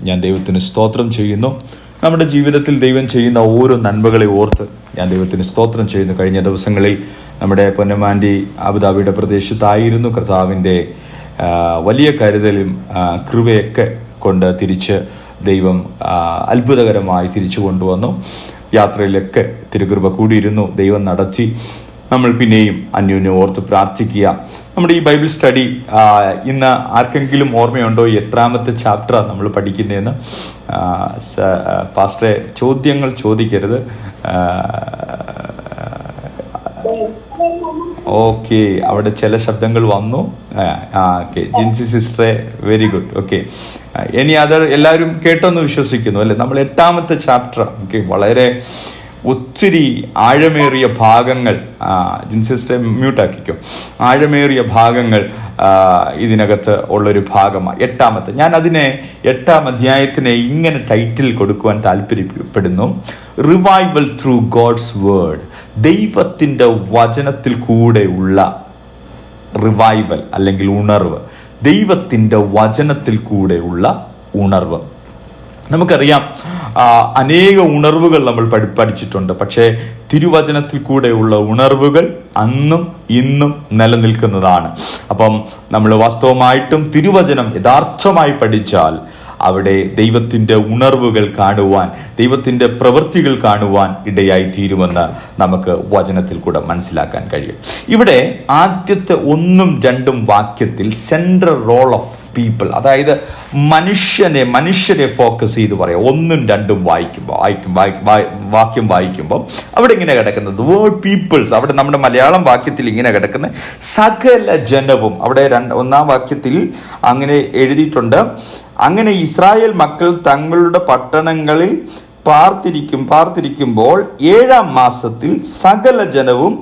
ഞാൻ ദൈവത്തിന് സ്തോത്രം ചെയ്യുന്നു. നമ്മുടെ ജീവിതത്തിൽ ദൈവം ചെയ്യുന്ന ഓരോ നന്മകളെ ഓർത്ത് ഞാൻ ദൈവത്തിന് സ്തോത്രം ചെയ്യുന്നു. കഴിഞ്ഞ ദിവസങ്ങളിൽ നമ്മുടെ പൊന്നമാൻഡി അബുദാബിയുടെ പ്രദേശത്തായിരുന്നു. കർത്താവിൻ്റെ വലിയ കരുതലും കൃപയൊക്കെ കൊണ്ട് തിരിച്ച് ദൈവം അത്ഭുതകരമായി തിരിച്ചു കൊണ്ടുവന്നു. യാത്രയിലൊക്കെ തിരുകൃപ കൂടിയിരുന്നു, ദൈവം നടത്തി. നമ്മൾ പിന്നെയും അന്യോന്യം ഓർത്ത് പ്രാർത്ഥിക്കുക. നമ്മുടെ ഈ ബൈബിൾ സ്റ്റഡി ഇന്ന് ആർക്കെങ്കിലും ഓർമ്മയുണ്ടോ എത്രാമത്തെ ചാപ്റ്ററാണ് നമ്മൾ പഠിക്കുന്നതെന്ന്? പാസ്റ്ററെ, ചോദ്യങ്ങൾ ചോദിക്കരുത്. ഓക്കെ, അവിടെ ചില ശബ്ദങ്ങൾ വന്നു. ഓക്കെ, ജിൻസി സിസ്റ്ററെ, വെരി ഗുഡ്. ഓക്കെ, ഇനി അത് എല്ലാവരും കേട്ടെന്ന് വിശ്വസിക്കുന്നു അല്ലേ? നമ്മൾ 8ാമത്തെ ചാപ്റ്റർ. ഓക്കെ, വളരെ ഒത്തിരി ആഴമേറിയ ഭാഗങ്ങൾ, ജിൻസിസ്റ്റെ മ്യൂട്ടാക്കിക്കോ, ആഴമേറിയ ഭാഗങ്ങൾ ഇതിനകത്ത് ഉള്ളൊരു ഭാഗമാണ് 8ാമത്തെ. ഞാൻ അതിനെ 8ാം അധ്യായത്തിന് ഇങ്ങനെ ടൈറ്റിൽ കൊടുക്കുവാൻ താല്പര്യപ്പെടുന്നു: റിവൈവൽ ത്രൂ ഗോഡ്സ് വേർഡ്. ദൈവത്തിൻ്റെ വചനത്തിൽ കൂടെയുള്ള റിവൈവൽ അല്ലെങ്കിൽ ഉണർവ്. ദൈവത്തിൻ്റെ വചനത്തിൽ കൂടെയുള്ള ഉണർവ്. നമുക്കറിയാം, അനേക ഉണർവുകൾ നമ്മൾ പഠിച്ചിട്ടുണ്ട്. പക്ഷേ തിരുവചനത്തിൽ കൂടെയുള്ള ഉണർവുകൾ അന്നും ഇന്നും നിലനിൽക്കുന്നതാണ്. അപ്പം നമ്മൾ വാസ്തവമായിട്ടും തിരുവചനം യഥാർത്ഥമായി പഠിച്ചാൽ അവിടെ ദൈവത്തിൻ്റെ ഉണർവുകൾ കാണുവാൻ, ദൈവത്തിൻ്റെ പ്രവൃത്തികൾ കാണുവാൻ ഇടയായി തീരുമെന്ന് നമുക്ക് വചനത്തിൽ കൂടെ മനസ്സിലാക്കാൻ കഴിയും. ഇവിടെ ആദ്യത്തെ 1ഉം 2ഉം വാക്യത്തിൽ സെൻട്രൽ റോൾ ഓഫ് പീപ്പിൾ, അതായത് മനുഷ്യരെ ഫോക്കസ് ചെയ്ത് പറയാം. 1ഉം 2ഉം വാക്യം വായിക്കുമ്പോൾ അവിടെ ഇങ്ങനെ കിടക്കുന്നത് വേർഡ് പീപ്പിൾസ്. അവിടെ നമ്മുടെ മലയാളം വാക്യത്തിൽ ഇങ്ങനെ കിടക്കുന്ന സകല ജനവും. അവിടെ 1ാം വാക്യത്തിൽ അങ്ങനെ എഴുതിയിട്ടുണ്ട്: അങ്ങനെ ഇസ്രായേൽ മക്കൾ തങ്ങളുടെ പട്ടണങ്ങളിൽ പാർത്തിരിക്കുമ്പോൾ 7ാം മാസത്തിൽ സകല ജനവും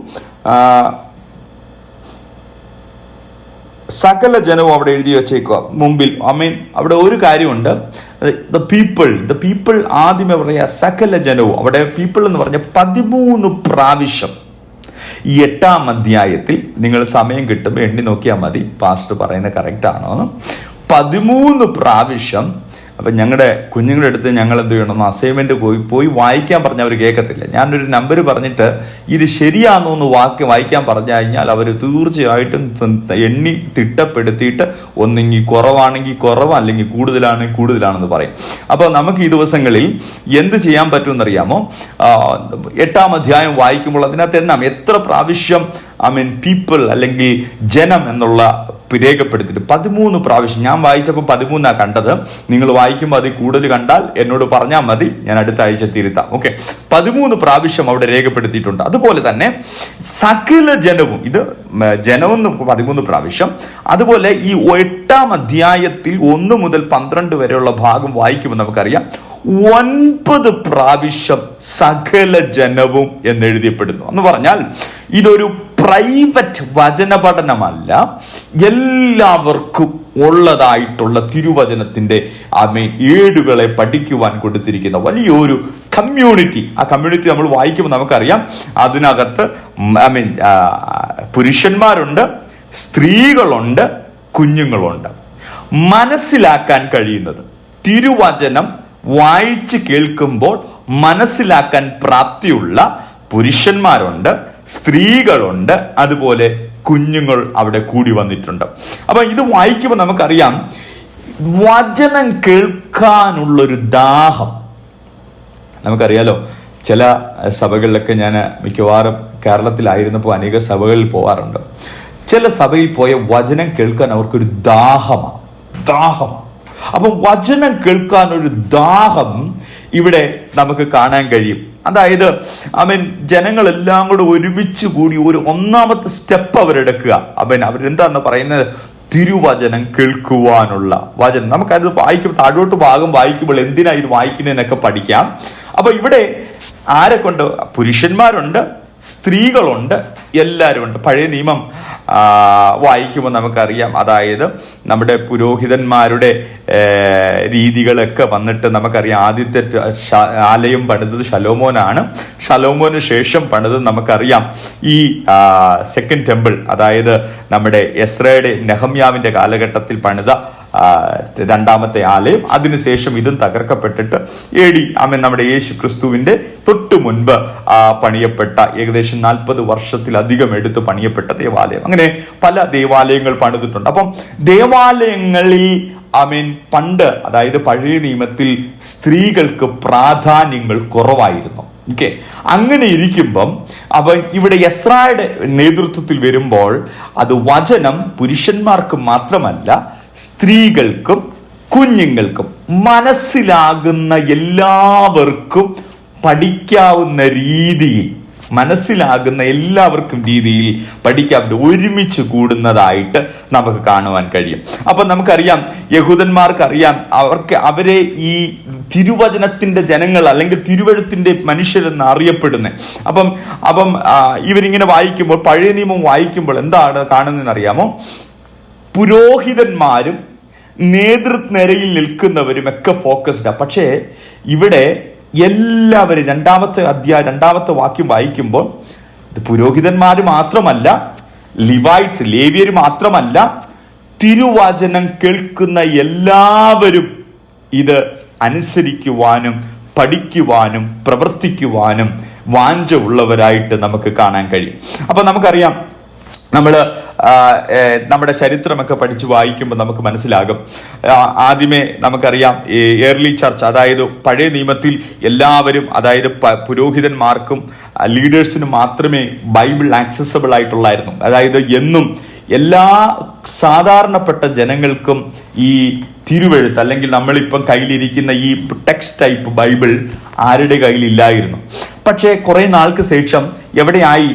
അവിടെ എഴുതി വെച്ചേക്കുക മുമ്പിൽ. അവിടെ ഒരു കാര്യമുണ്ട്. ദ പീപ്പിൾ ആദ്യമേ പറയാ സകല ജനവും. അവിടെ പീപ്പിൾ എന്ന് പറഞ്ഞ 13 പ്രാവശ്യം ഈ 8ാം അധ്യായത്തിൽ, നിങ്ങൾ സമയം കിട്ടുമ്പോൾ എണ്ണി നോക്കിയാൽ മതി, പാസ്റ്റർ പറയുന്നത് കറക്റ്റ് ആണോ. 13 പ്രാവശ്യം. അപ്പം ഞങ്ങളുടെ കുഞ്ഞുങ്ങളുടെ അടുത്ത് ഞങ്ങൾ എന്ത് ചെയ്യണം, അസൈൻമെന്റ് പോയി വായിക്കാൻ പറഞ്ഞാൽ അവർ കേൾക്കത്തില്ല. ഞാനൊരു നമ്പർ പറഞ്ഞിട്ട് ഇത് ശരിയാണോ എന്ന് വായിക്കാൻ പറഞ്ഞു കഴിഞ്ഞാൽ അവർ തീർച്ചയായിട്ടും എണ്ണി തിട്ടപ്പെടുത്തിയിട്ട് ഒന്നെങ്കിൽ കുറവാണെങ്കിൽ കുറവ്, അല്ലെങ്കിൽ കൂടുതലാണെങ്കിൽ കൂടുതലാണെന്ന് പറയും. അപ്പോൾ നമുക്ക് ഈ ദിവസങ്ങളിൽ എന്ത് ചെയ്യാൻ പറ്റുമെന്നറിയാമോ? 8ാം അധ്യായം വായിക്കുമ്പോൾ അതിനകത്ത് എത്ര പ്രാവശ്യം പീപ്പിൾ അല്ലെങ്കിൽ ജനം എന്നുള്ള രേഖപ്പെടുത്തിയിട്ട് 13 പ്രാവശ്യം. ഞാൻ വായിച്ചപ്പോൾ 13 കണ്ടത്. നിങ്ങൾ വായിക്കുമ്പോൾ അതിൽ കൂടുതൽ കണ്ടാൽ എന്നോട് പറഞ്ഞാൽ മതി, ഞാൻ അടുത്ത ആഴ്ച തിരുത്താം. ഓക്കെ, 13 പ്രാവശ്യം അവിടെ രേഖപ്പെടുത്തിയിട്ടുണ്ട്. അതുപോലെ തന്നെ സകല ജനവും, ഇത് ജനവും 13 പ്രാവശ്യം. അതുപോലെ ഈ 8ാം അധ്യായത്തിൽ 1 മുതൽ 12 വരെയുള്ള ഭാഗം വായിക്കുമ്പോൾ നമുക്കറിയാം 9 പ്രാവശ്യം സകല ജനവും എന്നെഴുതിയപ്പെടുന്നു. എന്ന് പറഞ്ഞാൽ ഇതൊരു പ്രൈവറ്റ് വചന പഠനമല്ല, എല്ലാവർക്കും ഉള്ളതായിട്ടുള്ള തിരുവചനത്തിന്റെ ഏടുകളെ പഠിക്കുവാൻ കൊടുത്തിരിക്കുന്ന വലിയൊരു കമ്മ്യൂണിറ്റി. ആ കമ്മ്യൂണിറ്റി നമ്മൾ വായിക്കുമ്പോൾ നമുക്കറിയാം അതിനകത്ത് പുരുഷന്മാരുണ്ട്, സ്ത്രീകളുണ്ട്, കുഞ്ഞുങ്ങളുണ്ട്. മനസ്സിലാക്കാൻ കഴിയുന്നത്, തിരുവചനം വായിച്ച് കേൾക്കുമ്പോൾ മനസ്സിലാക്കാൻ പ്രാപ്തിയുള്ള പുരുഷന്മാരുണ്ട്, സ്ത്രീകളുണ്ട്, അതുപോലെ കുഞ്ഞുങ്ങൾ അവിടെ കൂടി വന്നിട്ടുണ്ട്. അപ്പൊ ഇത് വായിക്കുമ്പോൾ നമുക്കറിയാം വചനം കേൾക്കാനുള്ളൊരു ദാഹം. നമുക്കറിയാലോ, ചില സഭകളിലൊക്കെ ഞാൻ മിക്കവാറും കേരളത്തിലായിരുന്നപ്പോൾ അനേക സഭകളിൽ പോകാറുണ്ട്. ചില സഭയിൽ പോയ വചനം കേൾക്കാൻ അവർക്കൊരു ദാഹമാണ്. അപ്പം വചനം കേൾക്കാനൊരു ദാഹം ഇവിടെ നമുക്ക് കാണാൻ കഴിയും. അതായത് ജനങ്ങളെല്ലാം കൂടെ ഒരുമിച്ച് കൂടി ഒരു 1ാമത്തെ സ്റ്റെപ്പ് അവരെടുക്കുക. അവരെന്താണ് പറയുന്നത്? തിരുവചനം കേൾക്കുവാനുള്ള വചനം. നമുക്കത് വായിക്കുമ്പോൾ താഴോട്ട് ഭാഗം വായിക്കുമ്പോൾ എന്തിനാ ഇത് വായിക്കുന്നതെന്നൊക്കെ പഠിക്കാം. അപ്പൊ ഇവിടെ ആരെ കൊണ്ട്? പുരുഷന്മാരുണ്ട്, സ്ത്രീകളുണ്ട്, എല്ലാവരും ഉണ്ട്. പഴയ നിയമം വായിക്കുമ്പോൾ നമുക്കറിയാം, അതായത് നമ്മുടെ പുരോഹിതന്മാരുടെ രീതികളൊക്കെ വന്നിട്ട് നമുക്കറിയാം. ആദ്യത്തെ ആലയം പണിതത് ശലോമോനാണ്. ശലോമോന് ശേഷം പണിത് നമുക്കറിയാം ഈ സെക്കൻഡ് ടെമ്പിൾ, അതായത് നമ്മുടെ എസ്രയുടെ നെഹമ്യാവിന്റെ കാലഘട്ടത്തിൽ പണിത രണ്ടാമത്തെ ആലയം. അതിനുശേഷം ഇതും തകർക്കപ്പെട്ടിട്ട് നമ്മുടെ യേശു ക്രിസ്തുവിന്റെ തൊട്ടു മുൻപ് പണിയപ്പെട്ട ഏകദേശം 40 വർഷത്തിലധികം എടുത്ത് പണിയപ്പെട്ട ദേവാലയം. അങ്ങനെ പല ദേവാലയങ്ങൾ പണിതിട്ടുണ്ട്. അപ്പം ദേവാലയങ്ങളിൽ പണ്ട്, അതായത് പഴയ നിയമത്തിൽ സ്ത്രീകൾക്ക് പ്രാധാന്യങ്ങൾ കുറവായിരുന്നു. ഓക്കെ, അങ്ങനെ ഇരിക്കുമ്പം ഇവിടെ എസ്രായുടെ നേതൃത്വത്തിൽ വരുമ്പോൾ അത് വചനം പുരുഷന്മാർക്ക് മാത്രമല്ല സ്ത്രീകൾക്കും കുഞ്ഞുങ്ങൾക്കും മനസ്സിലാകുന്ന എല്ലാവർക്കും പഠിക്കാവുന്ന രീതിയിൽ പഠിക്കാൻ ഒരുമിച്ച് കൂടുന്നതായിട്ട് നമുക്ക് കാണുവാൻ കഴിയും. അപ്പൊ നമുക്കറിയാം, യഹൂദന്മാർക്കറിയാം അവരെ ഈ തിരുവചനത്തിന്റെ ജനങ്ങൾ അല്ലെങ്കിൽ തിരുവഴുത്തിന്റെ മനുഷ്യരെന്ന് അറിയപ്പെടുന്നത്. അപ്പം ഇവരിങ്ങനെ വായിക്കുമ്പോൾ, പഴയ നിയമം വായിക്കുമ്പോൾ എന്താണ് കാണുന്നതെന്ന് അറിയാമോ? പുരോഹിതന്മാരും നേതൃനിരയിൽ നിൽക്കുന്നവരും ഒക്കെ ഫോക്കസ്ഡാ. പക്ഷേ ഇവിടെ എല്ലാവരും രണ്ടാമത്തെ വാക്യം വായിക്കുമ്പോൾ പുരോഹിതന്മാര് മാത്രമല്ല, ലേവ്യര് മാത്രമല്ല, തിരുവചനം കേൾക്കുന്ന എല്ലാവരും ഇത് അനുസരിക്കുവാനും പഠിക്കുവാനും പ്രവർത്തിക്കുവാനും വാഞ്ച ഉള്ളവരായിട്ട് നമുക്ക് കാണാൻ കഴിയും. അപ്പൊ നമുക്കറിയാം, നമ്മുടെ ചരിത്രമൊക്കെ പഠിച്ചു വായിക്കുമ്പോൾ നമുക്ക് മനസ്സിലാകും. ആദ്യമേ നമുക്കറിയാം, ഏർലി ചർച്ച്, അതായത് പഴയ നിയമത്തിൽ എല്ലാവരും, അതായത് പുരോഹിതന്മാർക്കും ലീഡേഴ്സിനും മാത്രമേ ബൈബിൾ ആക്സസബിൾ ആയിട്ടുള്ളായിരുന്നു. അതായത് എന്നും എല്ലാ സാധാരണപ്പെട്ട ജനങ്ങൾക്കും ഈ തിരുവെഴുത്ത് അല്ലെങ്കിൽ നമ്മളിപ്പം കയ്യിലിരിക്കുന്ന ഈ ടെക്സ്റ്റ് ടൈപ്പ് ബൈബിൾ ആരുടെ കയ്യിലില്ലായിരുന്നു. പക്ഷേ കുറെ നാൾക്ക് ശേഷം എവിടെയായി?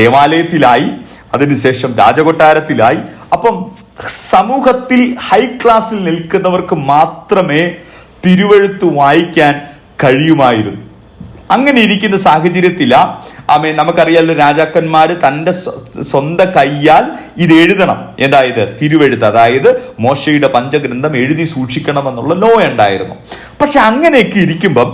ദേവാലയത്തിലായി, അതിനുശേഷം രാജകൊട്ടാരത്തിലായി. അപ്പം സമൂഹത്തിൽ ഹൈ ക്ലാസ്സിൽ നിൽക്കുന്നവർക്ക് മാത്രമേ തിരുവെഴുത്ത് വായിക്കാൻ കഴിയുമായിരുന്നു. അങ്ങനെ ഇരിക്കുന്ന സാഹചര്യത്തിലാ നമുക്കറിയാലോ, രാജാക്കന്മാര് തന്റെ സ്വന്തം കയ്യാൽ ഇത് എഴുതണം. അതായത് തിരുവെഴുത്ത്, അതായത് മോശയുടെ പഞ്ചഗ്രന്ഥം എഴുതി സൂക്ഷിക്കണമെന്നുള്ള ലോ ഉണ്ടായിരുന്നു. പക്ഷെ അങ്ങനെയൊക്കെ ഇരിക്കുമ്പം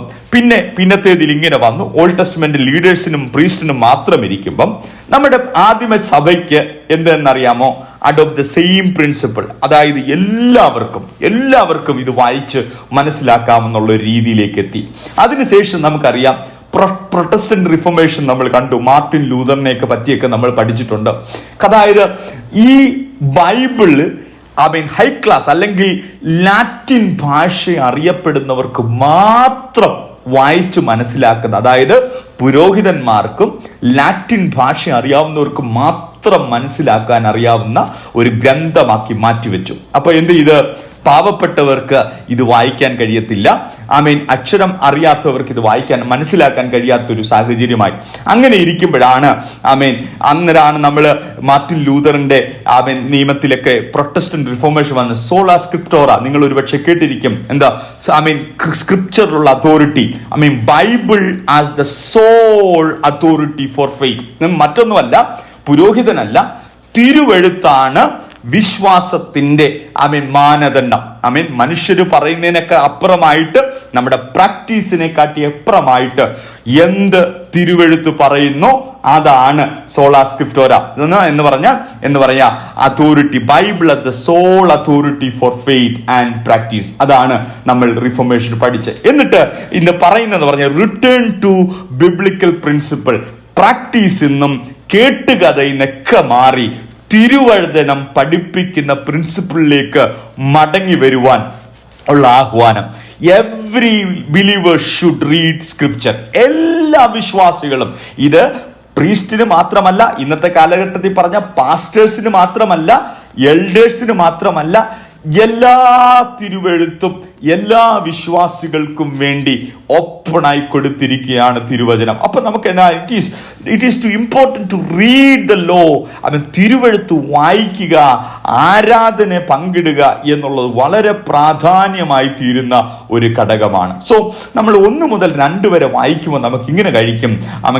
പിന്നത്തേതിൽ ഇങ്ങനെ വന്നു. ഓൾഡ് ടെസ്റ്റ്മെന്റ് ലീഡേഴ്സിനും പ്രീസ്റ്റിനും മാത്രം ഇരിക്കുമ്പം നമ്മുടെ ആദിമ സഭയ്ക്ക് എന്തെന്നറിയാമോ? Adopt the same principle. അതായത് എല്ലാവർക്കും ഇത് വായിച്ച് മനസ്സിലാക്കാമെന്നുള്ള ഒരു രീതിയിലേക്ക് എത്തി. അതിനുശേഷം നമുക്കറിയാം, പ്രൊട്ടസ്റ്റന്റ് റിഫോർമേഷൻ നമ്മൾ കണ്ടു. മാർട്ടിൻ ലൂതറിനെയൊക്കെ പറ്റിയൊക്കെ നമ്മൾ പഠിച്ചിട്ടുണ്ട്. അതായത് ഈ ബൈബിള് ഹൈ ക്ലാസ് അല്ലെങ്കിൽ ലാറ്റിൻ ഭാഷ അറിയപ്പെടുന്നവർക്ക് മാത്രം വായിച്ച് മനസ്സിലാക്കുന്ന, അതായത് പുരോഹിതന്മാർക്കും ലാറ്റിൻ ഭാഷ അറിയാവുന്നവർക്കും മാത്രം മനസ്സിലാക്കാൻ അറിയാവുന്ന ഒരു ഗ്രന്ഥമാക്കി മാറ്റിവെച്ചു. അപ്പൊ എന്ത് ചെയ്ത്? പാവപ്പെട്ടവർക്ക് ഇത് വായിക്കാൻ കഴിയത്തില്ല. അക്ഷരം അറിയാത്തവർക്ക് ഇത് മനസ്സിലാക്കാൻ കഴിയാത്തൊരു സാഹചര്യമായി. അങ്ങനെ ഇരിക്കുമ്പോഴാണ് അന്നേരമാണ് നമ്മൾ മാർട്ടിൻ ലൂതറിന്റെ നിയമത്തിലൊക്കെ പ്രൊട്ടസ്റ്റന്റ് റിഫോർമേഷൻ വന്ന സോളാ സ്ക്രിപ്റ്റോറ. നിങ്ങൾ ഒരുപക്ഷെ കേട്ടിരിക്കും. എന്താ? സ്ക്രിപ്ചറിലുള്ള authority, Bible as the sole authority for faith. മറ്റൊന്നുമല്ല, പുരോഹിതനല്ല, തിരുവെഴുത്താണ് വിശ്വാസത്തിന്റെ മാനദണ്ഡം. മനുഷ്യര് പറയുന്നതിനൊക്കെ അപ്പുറമായിട്ട്, നമ്മുടെ പ്രാക്ടീസിനെ കാട്ടി അപ്പുറമായിട്ട് എന്ത് തിരുവെഴുത്ത് പറയുന്നു അതാണ് സോളാ സ്ക്രിപ്റ്റോര എന്ന് പറഞ്ഞ authority. Bible as the sole authority for faith and practice. അതാണ് നമ്മൾ റിഫോർമേഷൻ പഠിച്ച്. എന്നിട്ട് ഇന്ന് പറയുന്നത് റിട്ടേൺ ടു ബിബ്ലിക്കൽ പ്രിൻസിപ്പിൾ. പ്രാക്ടീസിൽ നിന്നും കേട്ടുകഥയിൽ നിന്നൊക്കെ മാറി തിരുവചനം പഠിപ്പിക്കുന്ന പ്രിൻസിപ്പിളിലേക്ക് മടങ്ങി വരുവാൻ ഉള്ള ആഹ്വാനം. Every believer should read scripture. എല്ലാ വിശ്വാസികളും, ഇത് പ്രീസ്റ്റിന് മാത്രമല്ല, ഇന്നത്തെ കാലഘട്ടത്തിൽ പറഞ്ഞ പാസ്റ്റേഴ്സിന് മാത്രമല്ല, എൽഡേഴ്സിന് മാത്രമല്ല, എല്ലാ തിരുവെഴുത്തും എല്ലാ വിശ്വാസികൾക്കും വേണ്ടി ഓപ്പണായി കൊടുത്തിരിക്കുകയാണ് തിരുവചനം. അപ്പൊ നമുക്ക് it is to important to read the law. തിരുവെഴുത്ത് വായിക്കുക, ആരാധന പങ്കിടുക എന്നുള്ളത് വളരെ പ്രാധാന്യമായി തീരുന്ന ഒരു ഘടകമാണ്. സോ നമ്മൾ 1 മുതൽ 2 വരെ വായിക്കുമ്പോൾ നമുക്ക് ഇങ്ങനെ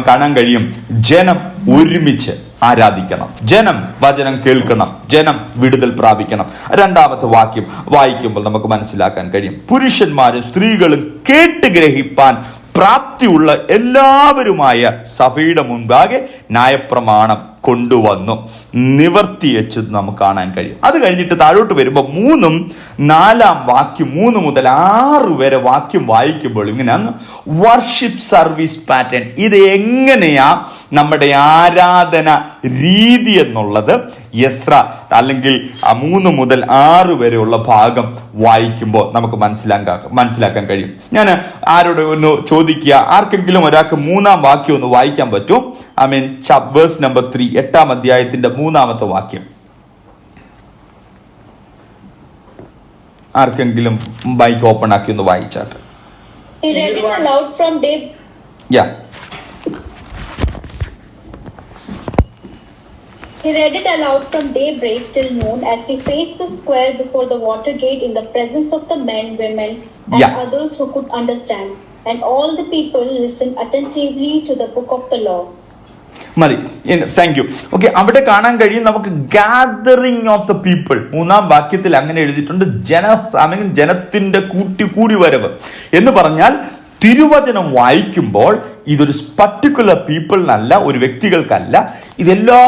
കാണാൻ കഴിയും. ജനം ഒരുമിച്ച് ആരാധിക്കണം, ജനം വചനം കേൾക്കണം, ജനം വിടുതൽ പ്രാപിക്കണം. 2ാമത്തെ വാക്യം വായിക്കുമ്പോൾ നമുക്ക് മനസ്സിലാക്കാൻ കഴിയും, പുരുഷന്മാരും സ്ത്രീകളും കേട്ട് ഗ്രഹിപ്പാൻ പ്രാപ്തിയുള്ള എല്ലാവരുമായ സഭയുടെ മുൻപാകെ ന്യായപ്രമാണം കൊണ്ടുവന്നു, നിവർത്തി വെച്ച് നമുക്ക് കാണാൻ കഴിയും. അത് കഴിഞ്ഞിട്ട് താഴോട്ട് വരുമ്പോൾ 3-ാം 4-ാം വാക്യം 3 മുതൽ 6 വരെ വാക്യം വായിക്കുമ്പോൾ ഇങ്ങനെയാണ് വർഷിപ്പ് സർവീസ് പാറ്റേൺ. ഇത് എങ്ങനെയാ നമ്മുടെ ആരാധന രീതി എന്നുള്ളത് യെസ്ര അല്ലെങ്കിൽ 3 മുതൽ 6 വരെയുള്ള ഭാഗം വായിക്കുമ്പോൾ നമുക്ക് മനസ്സിലാക്കാൻ കഴിയും. ഞാൻ ആരോട് ഒന്ന് ചോദിക്കുക, ആർക്കെങ്കിലും ഒരാൾക്ക് 3-ാം വാക്യം ഒന്ന് വായിക്കാൻ പറ്റും? ആമേൻ. വേഴ്സ് നമ്പർ 3, 8-ാം അധ്യായത്തിന്റെ 3-ാമത്തെ വാക്യം. ആർക്കെങ്കിലും ബൈക്ക് ഓപ്പൺ ആക്കി ഒന്ന് വായിച്ചാട്ടെ. He read it aloud from day. Yeah. He read it aloud from daybreak till noon as he faced the square before the water gate in the presence of the men, women, and others who could understand. And all the people listened attentively to the book of the law. മതി, thank you. Okay, അവിടെ കാണാൻ കഴിയും നമുക്ക് gathering of the people. 3-ാം വാക്യത്തിൽ അങ്ങനെ എഴുതിയിട്ടുണ്ട്, ജനത്തിന്റെ കൂടി വരവ് എന്ന് പറഞ്ഞാൽ തിരുവചനം വായിക്കുമ്പോൾ ഇതൊരു പർട്ടിക്കുലർ പീപ്പിളിനല്ല, ഒരു വ്യക്തികൾക്കല്ല, ഇതെല്ലാ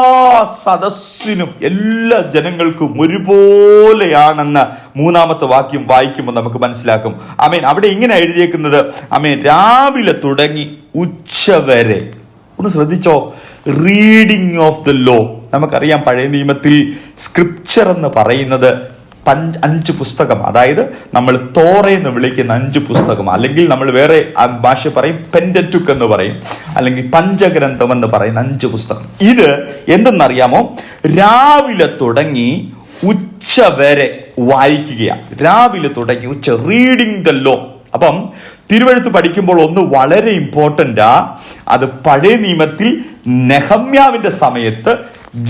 സദസ്സിനും എല്ലാ ജനങ്ങൾക്കും ഒരുപോലെയാണെന്ന് 3-ാമത്തെ വാക്യം വായിക്കുമ്പോൾ നമുക്ക് മനസ്സിലാക്കും. ആമേൻ. അവിടെ ഇങ്ങനെ എഴുതിയേക്കുന്നത്, ആമേൻ, രാവിലെ തുടങ്ങി ഉച്ചവരെ. ഒന്ന് ശ്രദ്ധിച്ചോ, റീഡിങ് ഓഫ് ദ ലോ. നമുക്കറിയാം പഴയ നിയമത്തിൽ സ്ക്രിപ്ചർ എന്ന് പറയുന്നത് 5 പുസ്തകം, അതായത് നമ്മൾ തോറയെന്ന് വിളിക്കുന്ന 5 പുസ്തകം, അല്ലെങ്കിൽ നമ്മൾ വേറെ ഭാഷ പറയും പെന്ററ്റുക്ക് എന്ന് പറയും, അല്ലെങ്കിൽ പഞ്ചഗ്രന്ഥം എന്ന് പറയുന്ന 5 പുസ്തകം. ഇത് എന്തെന്നറിയാമോ? രാവിലെ തുടങ്ങി ഉച്ച വരെ വായിക്കുകയാണ്. രാവിലെ തുടങ്ങി ഉച്ച, റീഡിങ് ദ ലോ. അപ്പം തിരുവെഴുത്ത് പഠിക്കുമ്പോൾ ഒന്ന് വളരെ ഇമ്പോർട്ടന്റാ, അത് പഴയ നിയമത്തിൽ നെഹമ്യാവിന്റെ സമയത്ത്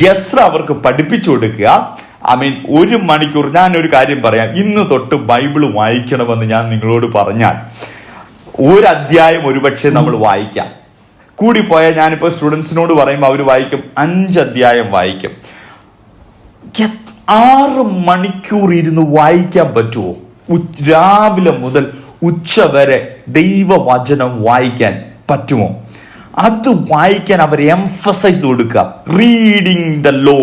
യെസ്ര അവർക്ക് പഠിപ്പിച്ചു കൊടുക്കുക. ആമീൻ. 1 മണിക്കൂർ. ഞാനൊരു കാര്യം പറയാം, ഇന്ന് തൊട്ട് ബൈബിള് വായിക്കണമെന്ന് ഞാൻ നിങ്ങളോട് പറഞ്ഞാൽ 1 അധ്യായം ഒരുപക്ഷെ നമ്മൾ വായിക്കാം. കൂടിപ്പോയാൽ ഞാനിപ്പോൾ സ്റ്റുഡൻസിനോട് പറയുമ്പോൾ അവർ വായിക്കും 5 അധ്യായം വായിക്കും. 6 മണിക്കൂർ ഇരുന്ന് വായിക്കാൻ പറ്റുമോ? രാവിലെ മുതൽ ഉച്ച വരെ ദൈവവചനം വായിക്കാൻ പറ്റുമോ? അത് വായിക്കാൻ അവർ എംഫസൈസ് കൊടുക്കുക. Reading the law,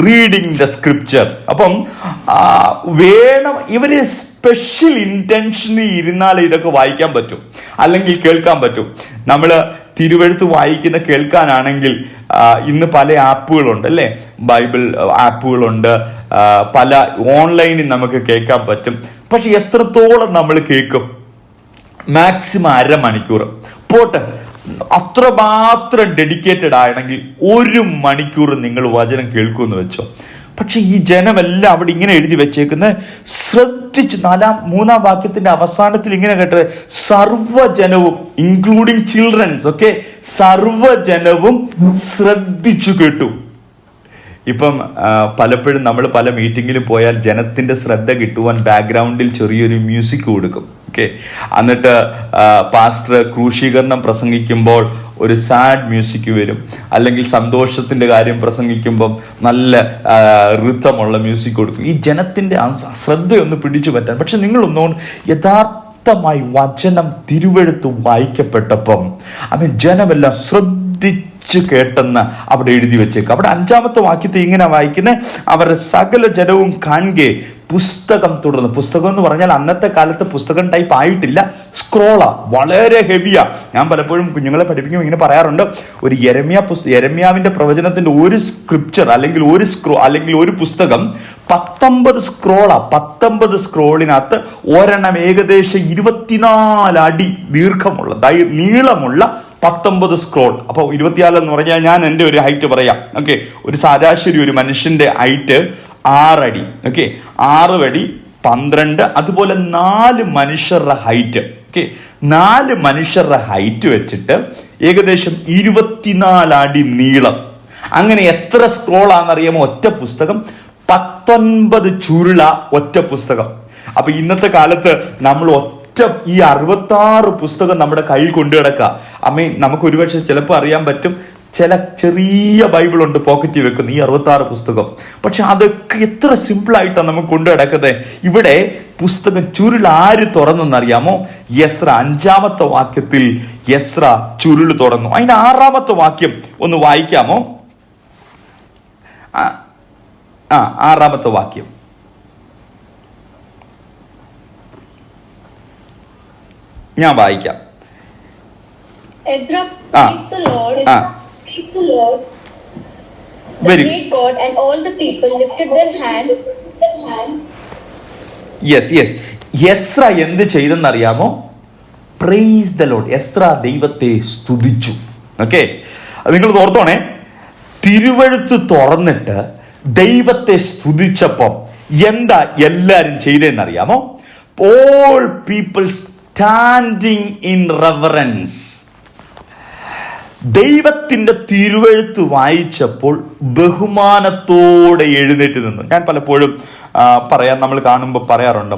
reading the scripture. അപ്പം വേണം ഇവര് സ്പെഷ്യൽ ഇന്റൻഷനിൽ ഇരുന്നാലേ ഇതൊക്കെ വായിക്കാൻ പറ്റും, അല്ലെങ്കിൽ കേൾക്കാൻ പറ്റും. നമ്മൾ തിരുവെഴുത്ത് വായിക്കുന്ന കേൾക്കാനാണെങ്കിൽ ഇന്ന് പല ആപ്പുകളുണ്ട് അല്ലേ, ബൈബിൾ ആപ്പുകളുണ്ട്, പല ഓൺലൈനിൽ നമുക്ക് കേൾക്കാൻ പറ്റും. പക്ഷെ എത്രത്തോളം നമ്മൾ കേൾക്കും? മാക്സിമം 1/2 മണിക്കൂർ പോട്ടെ. അത്രമാത്രം ഡെഡിക്കേറ്റഡ് ആണെങ്കിൽ 1 മണിക്കൂർ നിങ്ങൾ വചനം കേൾക്കുമെന്ന് വെച്ചോ. പക്ഷെ ഈ ജനമെല്ലാം അവിടെ ഇങ്ങനെ എഴുതി വെച്ചേക്കുന്നത് ശ്രദ്ധിച്ച് 3-ാം വാക്യത്തിന്റെ അവസാനത്തിൽ ഇങ്ങനെ കേട്ടത്, സർവ്വജനവും ഇൻക്ലൂഡിങ് ചിൽഡ്രൻസ്, ഓക്കെ, സർവ്വജനവും ശ്രദ്ധിച്ചു കേട്ടു. ഇപ്പം പലപ്പോഴും നമ്മൾ പല മീറ്റിങ്ങിലും പോയാൽ ജനത്തിന്റെ ശ്രദ്ധ കിട്ടുവാൻ ബാക്ക്ഗ്രൗണ്ടിൽ ചെറിയൊരു മ്യൂസിക് കൊടുക്കും. ഓക്കെ, എന്നിട്ട് പാസ്റ്റർ ക്രൂശീകരണം പ്രസംഗിക്കുമ്പോൾ ഒരു സാഡ് മ്യൂസിക് വരും, അല്ലെങ്കിൽ സന്തോഷത്തിന്റെ കാര്യം പ്രസംഗിക്കുമ്പോൾ നല്ല ഋതമുള്ള മ്യൂസിക് കൊടുക്കും, ഈ ജനത്തിന്റെ ശ്രദ്ധയൊന്ന് പിടിച്ചു പറ്റാൻ. പക്ഷെ നിങ്ങളൊന്നുകൊണ്ട് യഥാർത്ഥമായി വചനം തിരുവെഴുത്ത് വായിക്കപ്പെട്ടപ്പം ജനമെല്ലാം ശ്രദ്ധിച്ച് കേട്ടെന്ന് അവിടെ എഴുതി വെച്ചേക്കും. അവിടെ 5-ാമത്തെ വാക്യത്തെ ഇങ്ങനെ വായിക്കുന്നത്, അവരുടെ സകല ജനവും കാണുകെ പുസ്തകം തുടർന്ന്. പുസ്തകം എന്ന് പറഞ്ഞാൽ അന്നത്തെ കാലത്ത് പുസ്തകം ടൈപ്പ് ആയിട്ടില്ല, സ്ക്രോളാ, വളരെ ഹെവിയാ. ഞാൻ പലപ്പോഴും കുഞ്ഞുങ്ങളെ പഠിപ്പിക്കുമ്പോൾ ഇങ്ങനെ പറയാറുണ്ട്, ഒരു യെരമ്യാവിന്റെ പ്രവചനത്തിന്റെ ഒരു സ്ക്രിപ്ചർ അല്ലെങ്കിൽ ഒരു പുസ്തകം 19 സ്ക്രോളാ. 19 സ്ക്രോളിനകത്ത് ഒരെണ്ണം ഏകദേശം 24 അടി നീളമുള്ള 19 സ്ക്രോൾ. അപ്പൊ 24 എന്ന് പറഞ്ഞാൽ ഞാൻ എൻ്റെ ഒരു ഹൈറ്റ് പറയാം. ഓക്കെ, ഒരു ശരാശരി ഒരു മനുഷ്യന്റെ ഹൈറ്റ് 6 അടി. ഓക്കെ, 6 അടി 12. അതുപോലെ 4 മനുഷ്യരുടെ ഹൈറ്റ്. ഓക്കെ, 4 മനുഷ്യരുടെ ഹൈറ്റ് വെച്ചിട്ട് ഏകദേശം 24 അടി നീളം. അങ്ങനെ എത്ര സ്ക്രോൾ ആണെന്നറിയാമോ? ഒറ്റ പുസ്തകം 19 ചുരുള ഒറ്റ പുസ്തകം. അപ്പൊ ഇന്നത്തെ കാലത്ത് നമ്മൾ ഈ 66 പുസ്തകം നമ്മുടെ കയ്യിൽ കൊണ്ടു കിടക്കുക. നമുക്ക് ഒരുപക്ഷെ ചിലപ്പോൾ അറിയാൻ പറ്റും, ചില ചെറിയ ബൈബിളുണ്ട് പോക്കറ്റിൽ വെക്കുന്ന ഈ 66 പുസ്തകം. പക്ഷെ അതൊക്കെ എത്ര സിമ്പിൾ ആയിട്ടാണ് നമുക്ക് കൊണ്ടു കിടക്കുന്നത്. ഇവിടെ പുസ്തകം ചുരുൾ ആര് തുറന്നെന്നറിയാമോ? യെസ്ര. 5-ാമത്തെ വാക്യത്തിൽ യെസ്ര ചുരുൾ തുറന്നു. അതിന്റെ 6-ാമത്തെ വാക്യം ഒന്ന് വായിക്കാമോ? 6-ാമത്തെ വാക്യം. ഞാൻ വായിക്കാം. Ezra praised the Lord, the great God, and all the people lifted their hands. Yes Ezra എന്ത് ചെയ്തെന്നറിയാമോ? Praise the Lord. എസ്ര ദൈവത്തെ സ്തുതിച്ചു. ഓക്കെ, നിങ്ങൾ ഓർത്തോണേ, തിരുവെഴുത്ത് തുറന്നിട്ട് ദൈവത്തെ സ്തുതിച്ചപ്പം എന്താ എല്ലാരും ചെയ്തതെന്നറിയാമോ? All people standing in reverence. ദൈവത്തിന്റെ തിരുവെഴുത്ത് വായിച്ചപ്പോൾ ബഹുമാനത്തോടെ എഴുന്നേറ്റ് നിന്നു. ഞാൻ പലപ്പോഴും നമ്മൾ കാണുമ്പോൾ പറയാറുണ്ട്,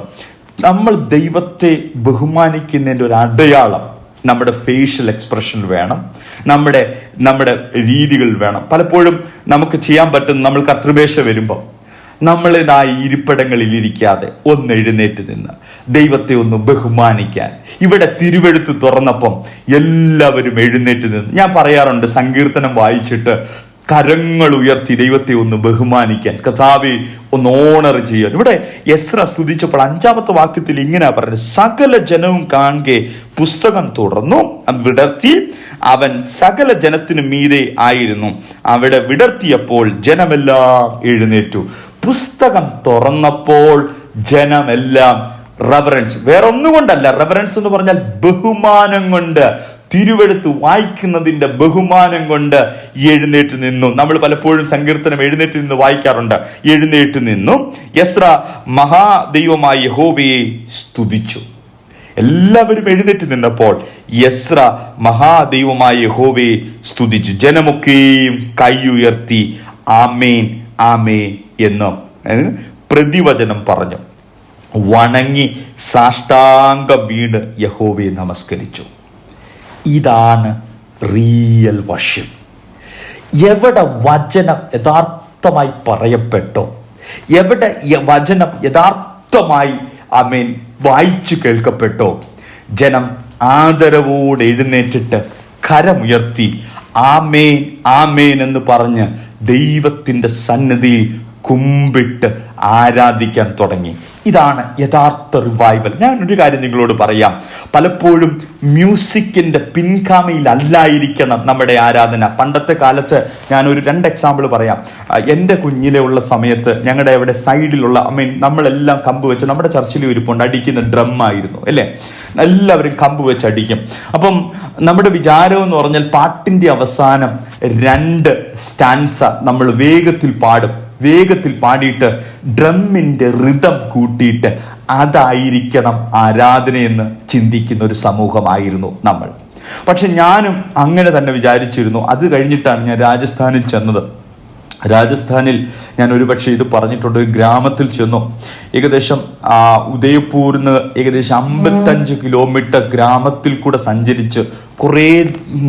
നമ്മൾ ദൈവത്തെ ബഹുമാനിക്കുന്നതിൻ്റെ ഒരു അടയാളം നമ്മുടെ ഫേഷ്യൽ എക്സ്പ്രഷൻ വേണം, നമ്മുടെ രീതികൾ വേണം. പലപ്പോഴും നമുക്ക് ചെയ്യാൻ പറ്റുന്ന, നമ്മൾ കർത്തൃമേശ വരുമ്പോൾ നമ്മളിതായി ഇരിപ്പിടങ്ങളിൽ ഇരിക്കാതെ ഒന്ന് എഴുന്നേറ്റ് നിന്ന് ദൈവത്തെ ഒന്ന് ബഹുമാനിക്കാൻ. ഇവിടെ തിരുവെഴുത്ത് തുറന്നപ്പം എല്ലാവരും എഴുന്നേറ്റ് നിന്ന്. ഞാൻ പറയാറുണ്ട്, സങ്കീർത്തനം വായിച്ചിട്ട് കരങ്ങൾ ഉയർത്തി ദൈവത്തെ ഒന്ന് ബഹുമാനിക്കാൻ, കർത്താവേ ഒന്ന് ഓണർ ചെയ്യാൻ. ഇവിടെ എസ്ര സ്തുതിച്ചപ്പോൾ 5-ാമത്തെ വാക്യത്തിൽ ഇങ്ങനെ പറഞ്ഞത്, സകല ജനവും കാണെ പുസ്തകം തുറന്നു, വിടർത്തി, അവൻ സകല ജനത്തിനു മീതെ ആയിരുന്നു. അവിടെ വിടർത്തിയപ്പോൾ ജനമെല്ലാം എഴുന്നേറ്റു. പുസ്തകം തുറന്നപ്പോൾ ജനമെല്ലാം റെവറൻസ്, വേറൊന്നുകൊണ്ടല്ല, റെവറൻസ് എന്ന് പറഞ്ഞാൽ ബഹുമാനം കൊണ്ട്, തിരുവെടുത്ത് വായിക്കുന്നതിന്റെ ബഹുമാനം കൊണ്ട് എഴുന്നേറ്റ് നിന്നു. നമ്മൾ പലപ്പോഴും സങ്കീർത്തനം എഴുന്നേറ്റ് നിന്ന് വായിക്കാറുണ്ട്. എഴുന്നേറ്റ് നിന്നു. എസ്ര മഹാദൈവമായ യഹോവയെ സ്തുതിച്ചു. എല്ലാവരും എഴുന്നേറ്റ് നിന്നപ്പോൾ എസ്ര മഹാദൈവമായ യഹോവയെ സ്തുതിച്ചു. ജനമൊക്കെയും കൈ ഉയർത്തി ആമേൻ ആമേൻ എന്ന് പ്രതിവചനം പറഞ്ഞു. വണങ്ങി സാഷ്ടാംഗം വീണ് യഹോവയെ നമസ്കരിച്ചു. ഇതാണ് റിയൽ വർഷിപ്പ്. എവിടെ വചനം യഥാർത്ഥമായി പറയപ്പെട്ടോ, എവിടെ വചനം യഥാർത്ഥമായി ആമേൻ വായിച്ചു കേൾക്കപ്പെട്ടോ, ജനം ആദരവോടെ എഴുന്നേറ്റിട്ട് കരമുയർത്തി ആമേൻ ആമേൻ എന്ന് പറഞ്ഞ് ദൈവത്തിൻ്റെ സന്നിധിയിൽ കുമ്പിട്ട് ആരാധിക്കാൻ തുടങ്ങി. ഇതാണ് യഥാർത്ഥ റിവൈവൽ. ഞാനൊരു കാര്യം നിങ്ങളോട് പറയാം, പലപ്പോഴും മ്യൂസിക്കിന്റെ പിൻഗാമിയിലല്ലായിരിക്കണം നമ്മുടെ ആരാധന. പണ്ടത്തെ കാലത്ത് ഞാനൊരു 2 എക്സാമ്പിൾ പറയാം. എൻ്റെ കുഞ്ഞിലെ ഉള്ള സമയത്ത് ഞങ്ങളുടെ അവിടെ സൈഡിലുള്ള നമ്മളെല്ലാം കമ്പ് വെച്ച്, നമ്മുടെ ചർച്ചിൽ ഇരിപ്പുണ്ട്, അടിക്കുന്ന ഡ്രം ആയിരുന്നു അല്ലേ, എല്ലാവരും കമ്പ് വെച്ച് അടിക്കും. അപ്പം നമ്മുടെ വിചാരം എന്ന് പറഞ്ഞാൽ പാട്ടിന്റെ അവസാനം 2 സ്റ്റാൻസ നമ്മൾ വേഗത്തിൽ പാടും. വേഗത്തിൽ പാടിയിട്ട് ഡ്രമ്മിന്റെ റിതം കൂട്ടിയിട്ട് അതായിരിക്കണം ആരാധനയെന്ന് ചിന്തിക്കുന്ന ഒരു സമൂഹമായിരുന്നു നമ്മൾ. പക്ഷെ ഞാനും അങ്ങനെ തന്നെ വിചാരിച്ചിരുന്നു. അത് കഴിഞ്ഞിട്ടാണ് ഞാൻ രാജസ്ഥാനിൽ ചെന്നത്. രാജസ്ഥാനിൽ ഞാൻ ഒരുപക്ഷെ ഇത് പറഞ്ഞിട്ടുണ്ട്, ഒരു ഗ്രാമത്തിൽ ചെന്നു. ഏകദേശം ഉദയപൂരിന്ന് ഏകദേശം 55 കിലോമീറ്റർ ഗ്രാമത്തിൽ കൂടെ സഞ്ചരിച്ച് കുറേ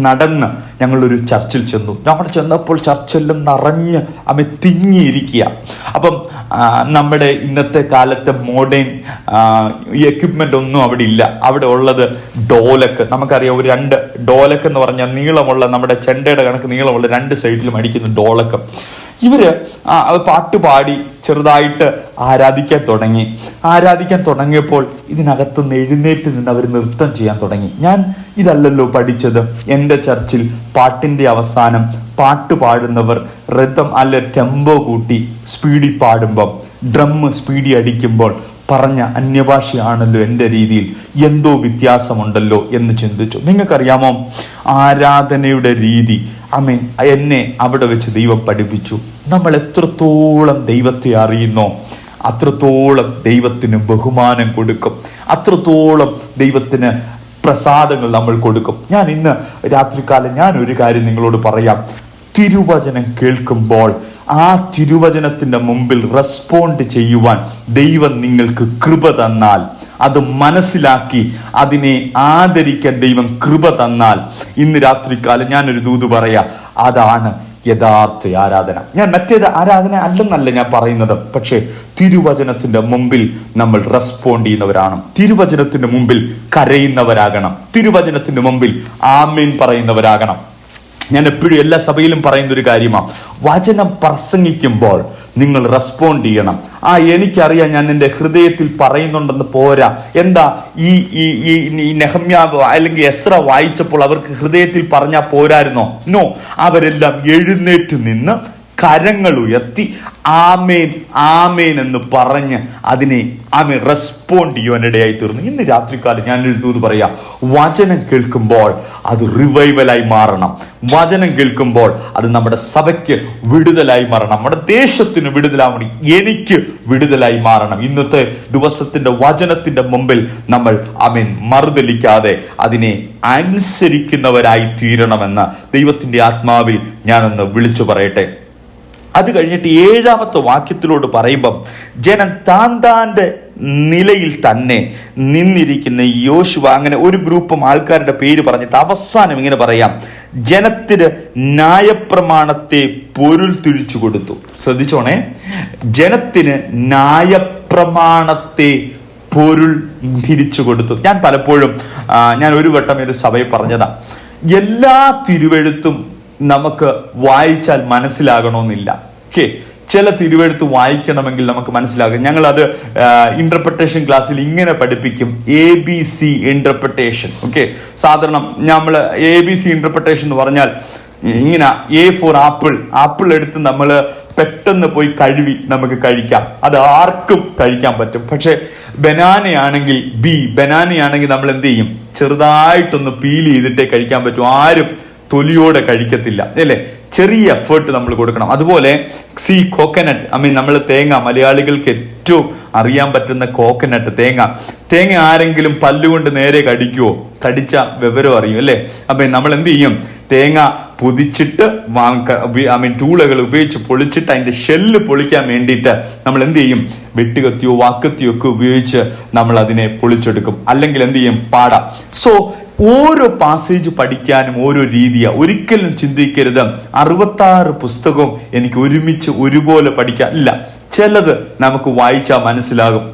നടന്ന് ഞങ്ങളൊരു ചർച്ചിൽ ചെന്നു. അവിടെ ചെന്നപ്പോൾ ചർച്ചെല്ലാം നിറഞ്ഞ് തിങ്ങിയിരിക്കുക. അപ്പം നമ്മുടെ ഇന്നത്തെ കാലത്തെ മോഡേൺ എക്യുപ്മെന്റ് ഒന്നും അവിടെ ഇല്ല. അവിടെ ഉള്ളത് ഡോലക്ക്. നമുക്കറിയാം, ഒരു 2 ഡോലക്ക് എന്ന് പറഞ്ഞാൽ നീളമുള്ള, നമ്മുടെ ചെണ്ടയുടെ കണക്ക് നീളമുള്ള 2 സൈഡിലും അടിക്കുന്ന ഡോലക്ക്. ഇവര് പാട്ട് പാടി ചെറുതായിട്ട് ആരാധിക്കാൻ തുടങ്ങിയപ്പോൾ ഇതിനകത്തുനിന്ന് എഴുന്നേറ്റ് നിന്ന് അവർ നൃത്തം ചെയ്യാൻ തുടങ്ങി. ഞാൻ ഇതല്ലല്ലോ പഠിച്ചത്. എൻ്റെ ചർച്ചിൽ പാട്ടിന്റെ അവസാനം പാട്ട് പാടുന്നവർ റിതം അല്ല ടെമ്പോ കൂട്ടി സ്പീഡിൽ പാടുമ്പം, ഡ്രം സ്പീഡി അടിക്കുമ്പോൾ പറഞ്ഞ അന്യഭാഷയാണല്ലോ എൻ്റെ രീതിയിൽ, എന്തോ വ്യത്യാസമുണ്ടല്ലോ എന്ന് ചിന്തിച്ചു. നിങ്ങൾക്കറിയാമോ, ആരാധനയുടെ രീതി എന്നെ അവിടെ വെച്ച് ദൈവം പഠിപ്പിച്ചു. നമ്മൾ എത്രത്തോളം ദൈവത്തെ അറിയുന്നോ അത്രത്തോളം ദൈവത്തിന് ബഹുമാനം കൊടുക്കും, അത്രത്തോളം ദൈവത്തിന് പ്രസാദങ്ങൾ നമ്മൾ കൊടുക്കും. ഞാൻ ഇന്ന് രാത്രികാലം ഞാൻ ഒരു കാര്യം നിങ്ങളോട് പറയാം. തിരുവചനം കേൾക്കുമ്പോൾ ആ തിരുവചനത്തിന്റെ മുമ്പിൽ റെസ്പോണ്ട് ചെയ്യുവാൻ ദൈവം നിങ്ങൾക്ക് കൃപ തന്നാൽ, അത് മനസ്സിലാക്കി അതിനെ ആദരിക്കാൻ ദൈവം കൃപ തന്നാൽ, ഇന്ന് രാത്രികാലം ഞാനൊരു ദൂത് പറയാം, അതാണ് യഥാർത്ഥ ആരാധന. ഞാൻ മറ്റേത് ആരാധന അല്ലെന്നല്ല ഞാൻ പറയുന്നത്, പക്ഷേ തിരുവചനത്തിന്റെ മുമ്പിൽ നമ്മൾ റെസ്പോണ്ട് ചെയ്യുന്നവരാണ്. തിരുവചനത്തിന്റെ മുമ്പിൽ കരയുന്നവരാകണം. തിരുവചനത്തിന്റെ മുമ്പിൽ ആമേൻ പറയുന്നവരാകണം. ഞാൻ എപ്പോഴും എല്ലാ സഭയിലും പറയുന്ന ഒരു കാര്യമാണ്, വചനം പ്രസംഗിക്കുമ്പോൾ നിങ്ങൾ റെസ്പോണ്ട് ചെയ്യണം. എനിക്കറിയാം ഞാൻ എൻ്റെ ഹൃദയത്തിൽ പറയുന്നുണ്ടെന്ന് പോരാ. എന്താ ഈ നെഹമ്യാവ് അല്ലെങ്കിൽ എസ്ര വായിച്ചപ്പോൾ അവർക്ക് ഹൃദയത്തിൽ പറഞ്ഞാൽ പോരായിരുന്നോ? നോ, അവരെല്ലാം എഴുന്നേറ്റ് നിന്ന് കരങ്ങൾ ഉയർത്തി ആമേൻ ആമേൻ എന്ന് പറഞ്ഞ് അതിനെ റെസ്പോണ്ട് ചെയ്യുവാനിടയായി തീർന്നു. ഇന്ന് രാത്രികാലം ഞാൻ എഴുതുന്നത് പറയാം, വചനം കേൾക്കുമ്പോൾ അത് റിവൈവലായി മാറണം. വചനം കേൾക്കുമ്പോൾ അത് നമ്മുടെ സഭയ്ക്ക് വിടുതലായി മാറണം, നമ്മുടെ ദേശത്തിന് വിടുതലാവണം, എനിക്ക് വിടുതലായി മാറണം. ഇന്നത്തെ ദിവസത്തിന്റെ വചനത്തിന്റെ മുമ്പിൽ നമ്മൾ മറുതലിക്കാതെ അതിനെ അനുസരിക്കുന്നവരായി തീരണമെന്ന് ദൈവത്തിന്റെ ആത്മാവിൽ ഞാനൊന്ന് വിളിച്ചു പറയട്ടെ. അത് കഴിഞ്ഞിട്ട് 7ാമത്തെ വാക്യത്തിലോട് പറയുമ്പം, ജനം താന്താന്റെ നിലയിൽ തന്നെ നിന്നിരിക്കുന്ന യോശുവ, അങ്ങനെ ഒരു ഗ്രൂപ്പും ആൾക്കാരുടെ പേര് പറഞ്ഞിട്ട് അവസാനം ഇങ്ങനെ പറയാം, ജനത്തിന് ന്യായപ്രമാണത്തെ പൊരുൾ തിരിച്ചു കൊടുത്തു. ശ്രദ്ധിച്ചോണേ, ജനത്തിന് ന്യായപ്രമാണത്തെ പൊരുൾ തിരിച്ചു കൊടുത്തു. ഞാൻ പലപ്പോഴും ഞാൻ ഒരു വട്ടം ഒരു സഭയിൽ പറഞ്ഞതാ, എല്ലാ തിരുവെഴുത്തും നമുക്ക് വായിച്ചാൽ മനസ്സിലാകണമെന്നില്ല. ചില തിരുവെഴുത്ത് വായിക്കണമെങ്കിൽ നമുക്ക് മനസ്സിലാകും. ഞങ്ങളത് ഇന്റർപ്രിട്ടേഷൻ ക്ലാസ്സിൽ ഇങ്ങനെ പഠിപ്പിക്കും, ABC ഇന്റർപ്രിട്ടേഷൻ. സാധാരണ നമ്മൾ ABC ഇന്റർപ്രിട്ടേഷൻ എന്ന് പറഞ്ഞാൽ ഇങ്ങനെ A ഫോർ ആപ്പിൾ എടുത്ത് നമ്മൾ പെട്ടെന്ന് പോയി കഴുകി നമുക്ക് കഴിക്കാം, അത് ആർക്കും കഴിക്കാൻ പറ്റും. പക്ഷെ ബനാനയാണെങ്കിൽ ബനാനയാണെങ്കിൽ നമ്മൾ എന്ത് ചെയ്യും, ചെറുതായിട്ടൊന്ന് പീൽ ചെയ്തിട്ടേ കഴിക്കാൻ പറ്റും, ആരും തൊലിയോടെ കഴിക്കത്തില്ല അല്ലേ, ചെറിയ എഫേർട്ട് നമ്മൾ കൊടുക്കണം. അതുപോലെ കോക്കനട്ട്, നമ്മൾ തേങ്ങ, മലയാളികൾക്ക് ഏറ്റവും അറിയാൻ പറ്റുന്ന കോക്കനട്ട്, തേങ്ങ ആരെങ്കിലും പല്ലുകൊണ്ട് നേരെ കടിക്കുവോ? കടിച്ച വിവരം അറിയും അല്ലേ. നമ്മൾ എന്ത് ചെയ്യും, തേങ്ങ പൊതിച്ചിട്ട് ടൂളുകൾ ഉപയോഗിച്ച് പൊളിച്ചിട്ട് അതിന്റെ ഷെല്ല് പൊളിക്കാൻ വേണ്ടിയിട്ട് നമ്മൾ എന്ത് ചെയ്യും, വെട്ടുകത്തിയോ വാക്കത്തിയോ ഒക്കെ ഉപയോഗിച്ച് നമ്മൾ അതിനെ പൊളിച്ചെടുക്കും. അല്ലെങ്കിൽ എന്ത് ചെയ്യും, പാടാം. സോ ഓരോ പാസേജ് പഠിക്കാനും ഓരോ രീതിയാ. ഒരിക്കലും ചിന്തിക്കരുത് 66 പുസ്തകവും എനിക്ക് ഒരുമിച്ച് ഒരുപോലെ പഠിക്കാൻ ഇല്ല. ചിലത് നമുക്ക് വായിച്ചാൽ മനസ്സിലാകും.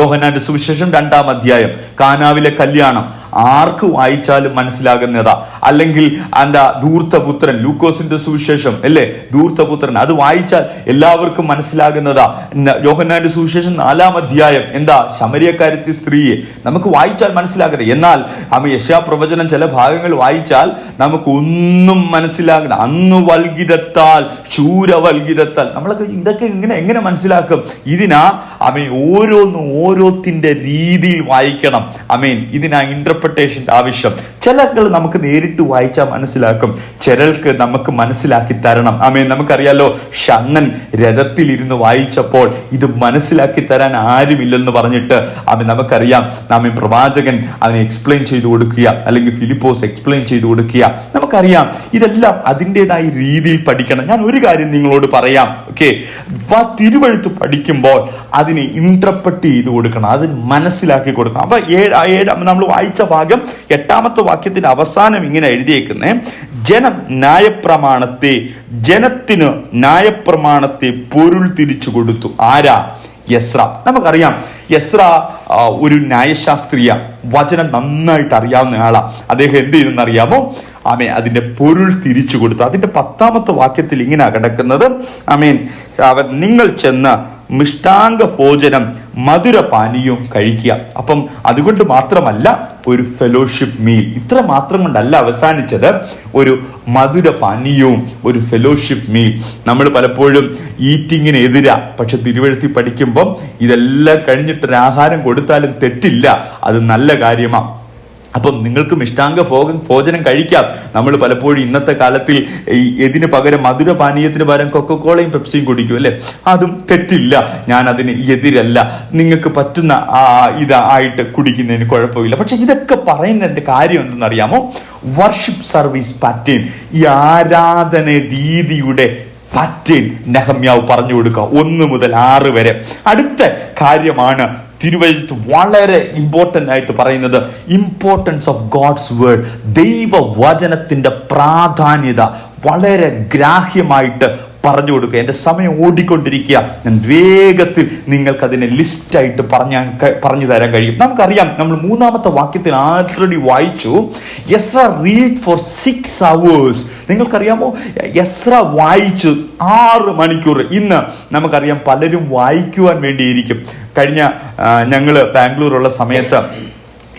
യോഹന്നാന്റെ സുവിശേഷം 2-ാം അധ്യായം, കാനാവിലെ കല്യാണം, ആർക്ക് വായിച്ചാലും മനസ്സിലാകുന്നതാ. അല്ലെങ്കിൽ ധൂർത്തപുത്രൻ, ലൂക്കോസിന്റെ സുവിശേഷം അല്ലേ, ധൂർത്തപുത്രൻ, അത് വായിച്ചാൽ എല്ലാവർക്കും മനസ്സിലാകുന്നതാ. യോഹന്നാന്റെ സുവിശേഷം 4-ാം അധ്യായം, ശമരിയക്കാരത്തി സ്ത്രീയെ നമുക്ക് വായിച്ചാൽ മനസ്സിലാകുന്നത്. എന്നാൽ യെശയ്യാപ്രവചനം ചില ഭാഗങ്ങൾ വായിച്ചാൽ നമുക്ക് ഒന്നും മനസ്സിലാകുന്ന, അന്ന് വൽഗിതത്താൽ ശൂരവൽഗിതത്താൽ, നമ്മളൊക്കെ ഇതൊക്കെ എങ്ങനെ മനസ്സിലാക്കും? ഇതിനാ ഓരോത്തിന്റെ രീതിയിൽ വായിക്കണം. ഇതിനാ ഇന്റർപ്രിട്ടേഷന്റെ ആവശ്യം. ചിലകൾ നമുക്ക് നേരിട്ട് വായിച്ചാൽ മനസ്സിലാക്കും, ചിലർക്ക് നമുക്ക് മനസ്സിലാക്കി തരണം. നമുക്കറിയാലോ, ഷണ്ണൻ രഥത്തിലിരുന്ന് വായിച്ചപ്പോൾ ഇത് മനസ്സിലാക്കി തരാൻ ആരുമില്ലെന്ന് പറഞ്ഞിട്ട് നമുക്കറിയാം, പ്രവാചകൻ അവനെ എക്സ്പ്ലെയിൻ ചെയ്തു കൊടുക്കുക, അല്ലെങ്കിൽ ഫിലിപ്പോസ് എക്സ്പ്ലെയിൻ ചെയ്തു കൊടുക്കുക. നമുക്കറിയാം ഇതെല്ലാം അതിൻ്റെതായ രീതിയിൽ പഠിക്കണം. ഞാൻ ഒരു കാര്യം നിങ്ങളോട് പറയാം, തിരുവെഴുത്ത് പഠിക്കുമ്പോൾ അതിനെ ഇന്റർപ്രറ്റ് ചെയ്ത് കൊടുക്കണം, അതിന് മനസ്സിലാക്കി കൊടുക്കണം. അപ്പൊ നമ്മൾ വായിച്ച ഭാഗം 8ാമത്തെ വാക്യത്തിന്റെ അവസാനം ഇങ്ങനെ എഴുതിയേക്കുന്നേ, ജനത്തിന് ന്യായപ്രമാണത്തെ പൊരുൾ തിരിച്ചു കൊടുത്തു. ആരാ? യസ്ര. നമുക്കറിയാം യസ്ര ഒരു ന്യായശാസ്ത്രീയ, വചനം നന്നായിട്ട് അറിയാവുന്ന ആളാ. അദ്ദേഹം എന്ത് ചെയ്തെന്നറിയാമോ? അതിന്റെ പൊരുൾ തിരിച്ചു കൊടുത്തു. അതിന്റെ 10ാമത്തെ വാക്യത്തിൽ ഇങ്ങനെ കിടക്കുന്നത്, നിങ്ങൾ ചെന്ന് മിഷ്ടാംഗ ഭോജനം മധുരപാനീയവും കഴിക്കുക. അപ്പം അതുകൊണ്ട് മാത്രമല്ല, ഒരു ഫെലോഷിപ്പ് മീൽ, ഇത്ര മാത്രം കൊണ്ടല്ല അവസാനിച്ചത്, ഒരു മധുരപാനീയവും ഒരു ഫെലോഷിപ്പ് മീൽ. നമ്മൾ പലപ്പോഴും ഈറ്റിങ്ങിന് എതിരാ, പക്ഷെ തിരുവെഴുത്തി പഠിക്കുമ്പം ഇതെല്ലാം കഴിഞ്ഞിട്ടൊരു ആഹാരം കൊടുത്താലും തെറ്റില്ല, അത് നല്ല കാര്യമാണ്. അപ്പം നിങ്ങൾക്കും ഇഷ്ടാംഗ ഭോജനം കഴിക്കാം. നമ്മൾ പലപ്പോഴും ഇന്നത്തെ കാലത്തിൽ ഇതിന് പകരം മധുരപാനീയത്തിന് പകരം കൊക്കക്കോളയും പെപ്സിയും കുടിക്കും അല്ലെ, അതും തെറ്റില്ല, ഞാൻ അതിന് എതിരല്ല. നിങ്ങൾക്ക് പറ്റുന്ന ഇതായിട്ട് കുടിക്കുന്നതിന് കുഴപ്പമില്ല. പക്ഷെ ഇതൊക്കെ പറയുന്നതിന്റെ കാര്യം എന്തെന്നറിയാമോ? വർഷിപ്പ് സർവീസ് പാറ്റേൺ, ഈ ആരാധന രീതിയുടെ പാറ്റേൺ നെഹമ്യാവ് പറഞ്ഞു കൊടുക്കുക 1 മുതൽ 6 വരെ. അടുത്ത കാര്യമാണ് തിരുവെഴുത്ത് വളരെ ഇമ്പോർട്ടൻ്റ് ആയിട്ട് പറയുന്നത്, ഇമ്പോർട്ടൻസ് ഓഫ് ഗോഡ്സ് വേർഡ്. ദൈവവചനത്തിന്റെ പ്രാധാന്യത വളരെ ഗ്രാഹ്യമായിട്ട് പറഞ്ഞു കൊടുക്കുക. എൻ്റെ സമയം ഓടിക്കൊണ്ടിരിക്കുക, ഞാൻ വേഗത്തിൽ നിങ്ങൾക്കതിനെ ലിസ്റ്റായിട്ട് പറഞ്ഞു തരാൻ കഴിയും. നമുക്കറിയാം, നമ്മൾ 3-ാമത്തെ വാക്യത്തിൽ ആൾറെഡി വായിച്ചു, എസ്ര റീഡ് ഫോർ 6 hours. നിങ്ങൾക്കറിയാമോ, എസ്ര വായിച്ചു 6 മണിക്കൂർ. ഇന്ന് നമുക്കറിയാം പലരും വായിക്കുവാൻ വേണ്ടിയിരിക്കും. കഴിഞ്ഞ ഞങ്ങൾ ബാംഗ്ലൂരുള്ള സമയത്ത്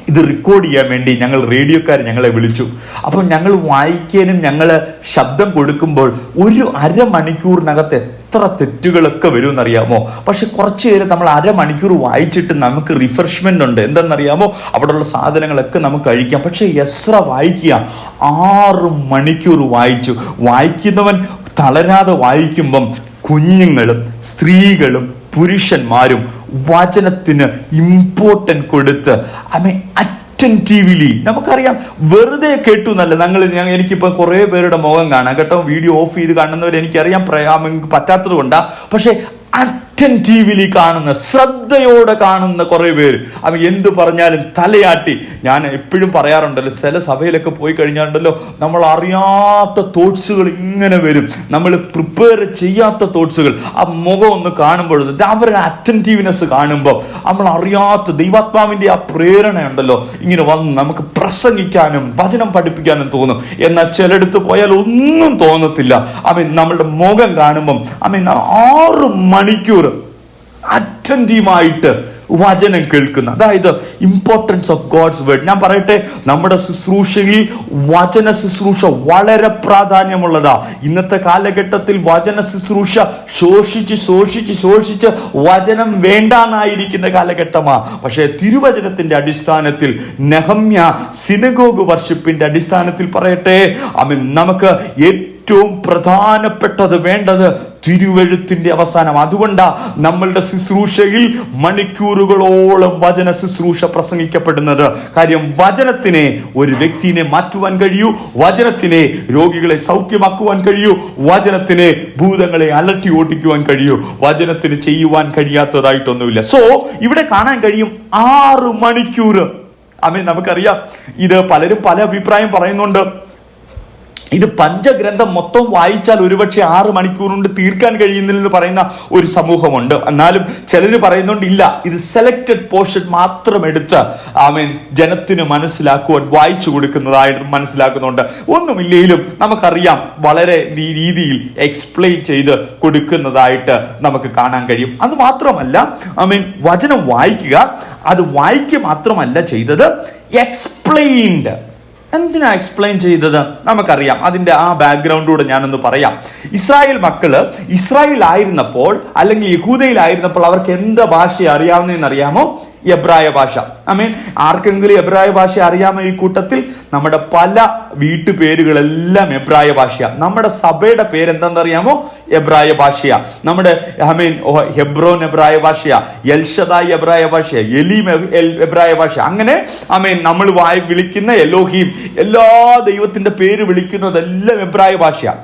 ഇത് റെക്കോർഡ് ചെയ്യാൻ വേണ്ടി റേഡിയോക്കാർ ഞങ്ങളെ വിളിച്ചു. അപ്പം ഞങ്ങൾ വായിക്കാനും ഞങ്ങൾ ശബ്ദം കൊടുക്കുമ്പോൾ ഒരു അരമണിക്കൂറിനകത്ത് എത്ര തെറ്റുകളൊക്കെ വരുമെന്നറിയാമോ. പക്ഷെ കുറച്ച് നേരം നമ്മൾ അരമണിക്കൂർ വായിച്ചിട്ട് നമുക്ക് റിഫ്രഷ്മെന്റ് ഉണ്ട്. എന്തെന്നറിയാമോ, അവിടെയുള്ള സാധനങ്ങളൊക്കെ നമുക്ക് കഴിക്കാം. പക്ഷെ എസ്ര വായിക്കുക 6 മണിക്കൂർ വായിച്ചു. വായിക്കുന്നവൻ തളരാതെ വായിക്കുമ്പം കുഞ്ഞുങ്ങളും സ്ത്രീകളും പുരുഷന്മാരും വചനത്തിന് ഇമ്പോർട്ടൻറ്റ് കൊടുത്ത് അറ്റൻറ്റീവ്ലി, നമുക്കറിയാം വെറുതെ കേട്ടു എന്നല്ല. എനിക്കിപ്പോ കുറെ പേരുടെ മുഖം കാണാം കേട്ടോ, വീഡിയോ ഓഫ് ചെയ്ത് കാണുന്നവർ എനിക്കറിയാം പറ്റാത്തത് കൊണ്ടാ. പക്ഷെ അറ്റൻറ്റീവ്ലി കാണുന്ന, ശ്രദ്ധയോടെ കാണുന്ന കുറെ പേര് എന്ത് പറഞ്ഞാലും തലയാട്ടി. ഞാൻ എപ്പോഴും പറയാറുണ്ടല്ലോ, ചില സഭയിലൊക്കെ പോയി കഴിഞ്ഞാലുണ്ടല്ലോ, നമ്മൾ അറിയാത്ത തോട്ട്സുകൾ ഇങ്ങനെ വരും, നമ്മൾ പ്രിപ്പയർ ചെയ്യാത്ത തോട്ട്സുകൾ. ആ മുഖം ഒന്ന് കാണുമ്പോൾ, അവരുടെ അറ്റൻറ്റീവ്നെസ് കാണുമ്പോൾ നമ്മൾ അറിയാത്ത ദൈവാത്മാവിന്റെ ആ പ്രേരണ ഉണ്ടല്ലോ, ഇങ്ങനെ വന്ന് നമുക്ക് പ്രസംഗിക്കാനും വചനം പഠിപ്പിക്കാനും തോന്നും. എന്നാൽ ചിലടത്ത് പോയാൽ ഒന്നും തോന്നത്തില്ല. നമ്മളുടെ മുഖം കാണുമ്പം 6 മണിക്കൂർ അറ്റൻറ്റീവായിട്ട് വചനം കേൾക്കുന്ന, അതായത് ഇമ്പോർട്ടൻസ് ഓഫ് ഗോഡ്സ് വേർഡ്. ഞാൻ പറയട്ടെ, നമ്മുടെ ശുശ്രൂഷയിൽ വചന ശുശ്രൂഷ വളരെ പ്രാധാന്യമുള്ളതാ. ഇന്നത്തെ കാലഘട്ടത്തിൽ വചന ശുശ്രൂഷ ശോഷിച്ച് വചനം വേണ്ടാന്നായിരിക്കുന്ന കാലഘട്ടമാ. പക്ഷെ തിരുവചനത്തിന്റെ അടിസ്ഥാനത്തിൽ, നെഹമ്യ സിനഗോഗ് വർഷിപ്പിന്റെ അടിസ്ഥാനത്തിൽ പറയട്ടെ, നമുക്ക് ഏറ്റവും പ്രധാനപ്പെട്ടത് വേണ്ടത് തിരുവെഴുത്തിന്റെ അവസാനം. അതുകൊണ്ടാ നമ്മളുടെ ശുശ്രൂഷയിൽ മണിക്കൂറുകളോളം വചന ശുശ്രൂഷ പ്രസംഗിക്കപ്പെടുന്നത്. കാര്യം വചനത്തിനെ ഒരു വ്യക്തിനെ മാറ്റുവാൻ കഴിയൂ, വചനത്തിനെ രോഗികളെ സൗഖ്യമാക്കുവാൻ കഴിയൂ, വചനത്തിനെ ഭൂതങ്ങളെ അലട്ടി ഓടിക്കുവാൻ കഴിയൂ. വചനത്തിന് ചെയ്യുവാൻ കഴിയാത്തതായിട്ടൊന്നുമില്ല. സോ ഇവിടെ കാണാൻ കഴിയും 6 മണിക്കൂർ. നമുക്കറിയാം, ഇത് പലരും പല അഭിപ്രായം പറയുന്നുണ്ട്. ഇത് പഞ്ചഗ്രന്ഥം മൊത്തം വായിച്ചാൽ ഒരുപക്ഷെ 6 മണിക്കൂർ കൊണ്ട് തീർക്കാൻ കഴിയുന്നില്ലെന്ന് പറയുന്ന ഒരു സമൂഹമുണ്ട്. എന്നാലും ചിലർ പറയുന്നുണ്ട്, ഇല്ല, ഇത് സെലക്ടഡ് പോർഷൻ മാത്രം എടുത്ത് ജനത്തിന് മനസ്സിലാക്കുവാൻ വായിച്ചു കൊടുക്കുന്നതായിട്ട് മനസ്സിലാക്കുന്നുണ്ട്. ഒന്നുമില്ലെങ്കിലും നമുക്കറിയാം വളരെ രീതിയിൽ എക്സ്പ്ലെയിൻ ചെയ്ത് കൊടുക്കുന്നതായിട്ട് നമുക്ക് കാണാൻ കഴിയും. അത് മാത്രമല്ല, വചനം വായിക്കുക, അത് വായിക്കുക മാത്രമല്ല ചെയ്തത്, എക്സ്പ്ലെയിൻഡ്. എന്തിനാ എക്സ്പ്ലെയിൻ ചെയ്തത് നമുക്കറിയാം. അതിന്റെ ആ ബാക്ക്ഗ്രൗണ്ടിലൂടെ ഞാനൊന്ന് പറയാം. ഇസ്രായേൽ മക്കള് ഇസ്രായേൽ ആയിരുന്നപ്പോൾ, അല്ലെങ്കിൽ യഹൂദയിലായിരുന്നപ്പോൾ അവർക്ക് എന്താ ഭാഷ അറിയാവുന്നതെന്ന് അറിയാമോ? എബ്രായ ഭാഷ. ആർക്കെങ്കിലും എബ്രായ ഭാഷ അറിയാമോ? ഈ കൂട്ടത്തിൽ നമ്മുടെ പല വീട്ടുപേരുകളെല്ലാം എബ്രായ ഭാഷയാ. നമ്മുടെ സഭയുടെ പേരെന്താണെന്നറിയാമോ? എബ്രായ ഭാഷയാ. നമ്മുടെ ഹെബ്രോൻ എബ്രായ ഭാഷയാ, എൽഷദായ് എബ്രായ ഭാഷയാ, എലീം എബ്രായ ഭാഷ. അങ്ങനെ നമ്മൾ വിളിക്കുന്ന എലോഹീം, എല്ലാ ദൈവത്തിന്റെ പേര് വിളിക്കുന്നതെല്ലാം എബ്രായ ഭാഷയാ.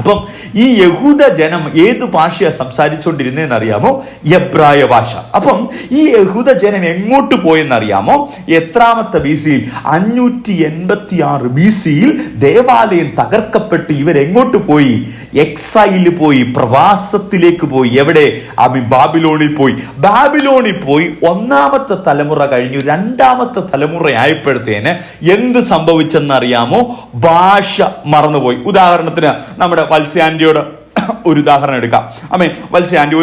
അപ്പം ഈ യഹൂദ ജനം ഏത് ഭാഷയാണ് സംസാരിച്ചുകൊണ്ടിരുന്നതെന്ന് അറിയാമോ? എബ്രായ ഭാഷ. അപ്പം ഈ യഹൂദ ജനം എങ്ങോട്ട് പോയെന്നറിയാമോ? എത്രാമത്തെ BC-യിൽ? 586 BC-യിൽ ദേവാലയം തകർക്കപ്പെട്ട് ഇവരെങ്ങോട്ട് പോയി? എക്സൈലിൽ പോയി, പ്രവാസത്തിലേക്ക് പോയി. എവിടെ? ബാബിലോണിൽ പോയി. ബാബിലോണിൽ പോയി 1-ാമത്തെ തലമുറ കഴിഞ്ഞു, 2-ാമത്തെ തലമുറ ആയപ്പോഴത്തേന് എന്ത് സംഭവിച്ചെന്നറിയാമോ? ഭാഷ മറന്നുപോയി. ഉദാഹരണത്തിന് നമ്മുടെ വത്സ്യാന്റിയോട് ഒരു ഉദാഹരണം എടുക്കാം. വത്സ്യാന്റി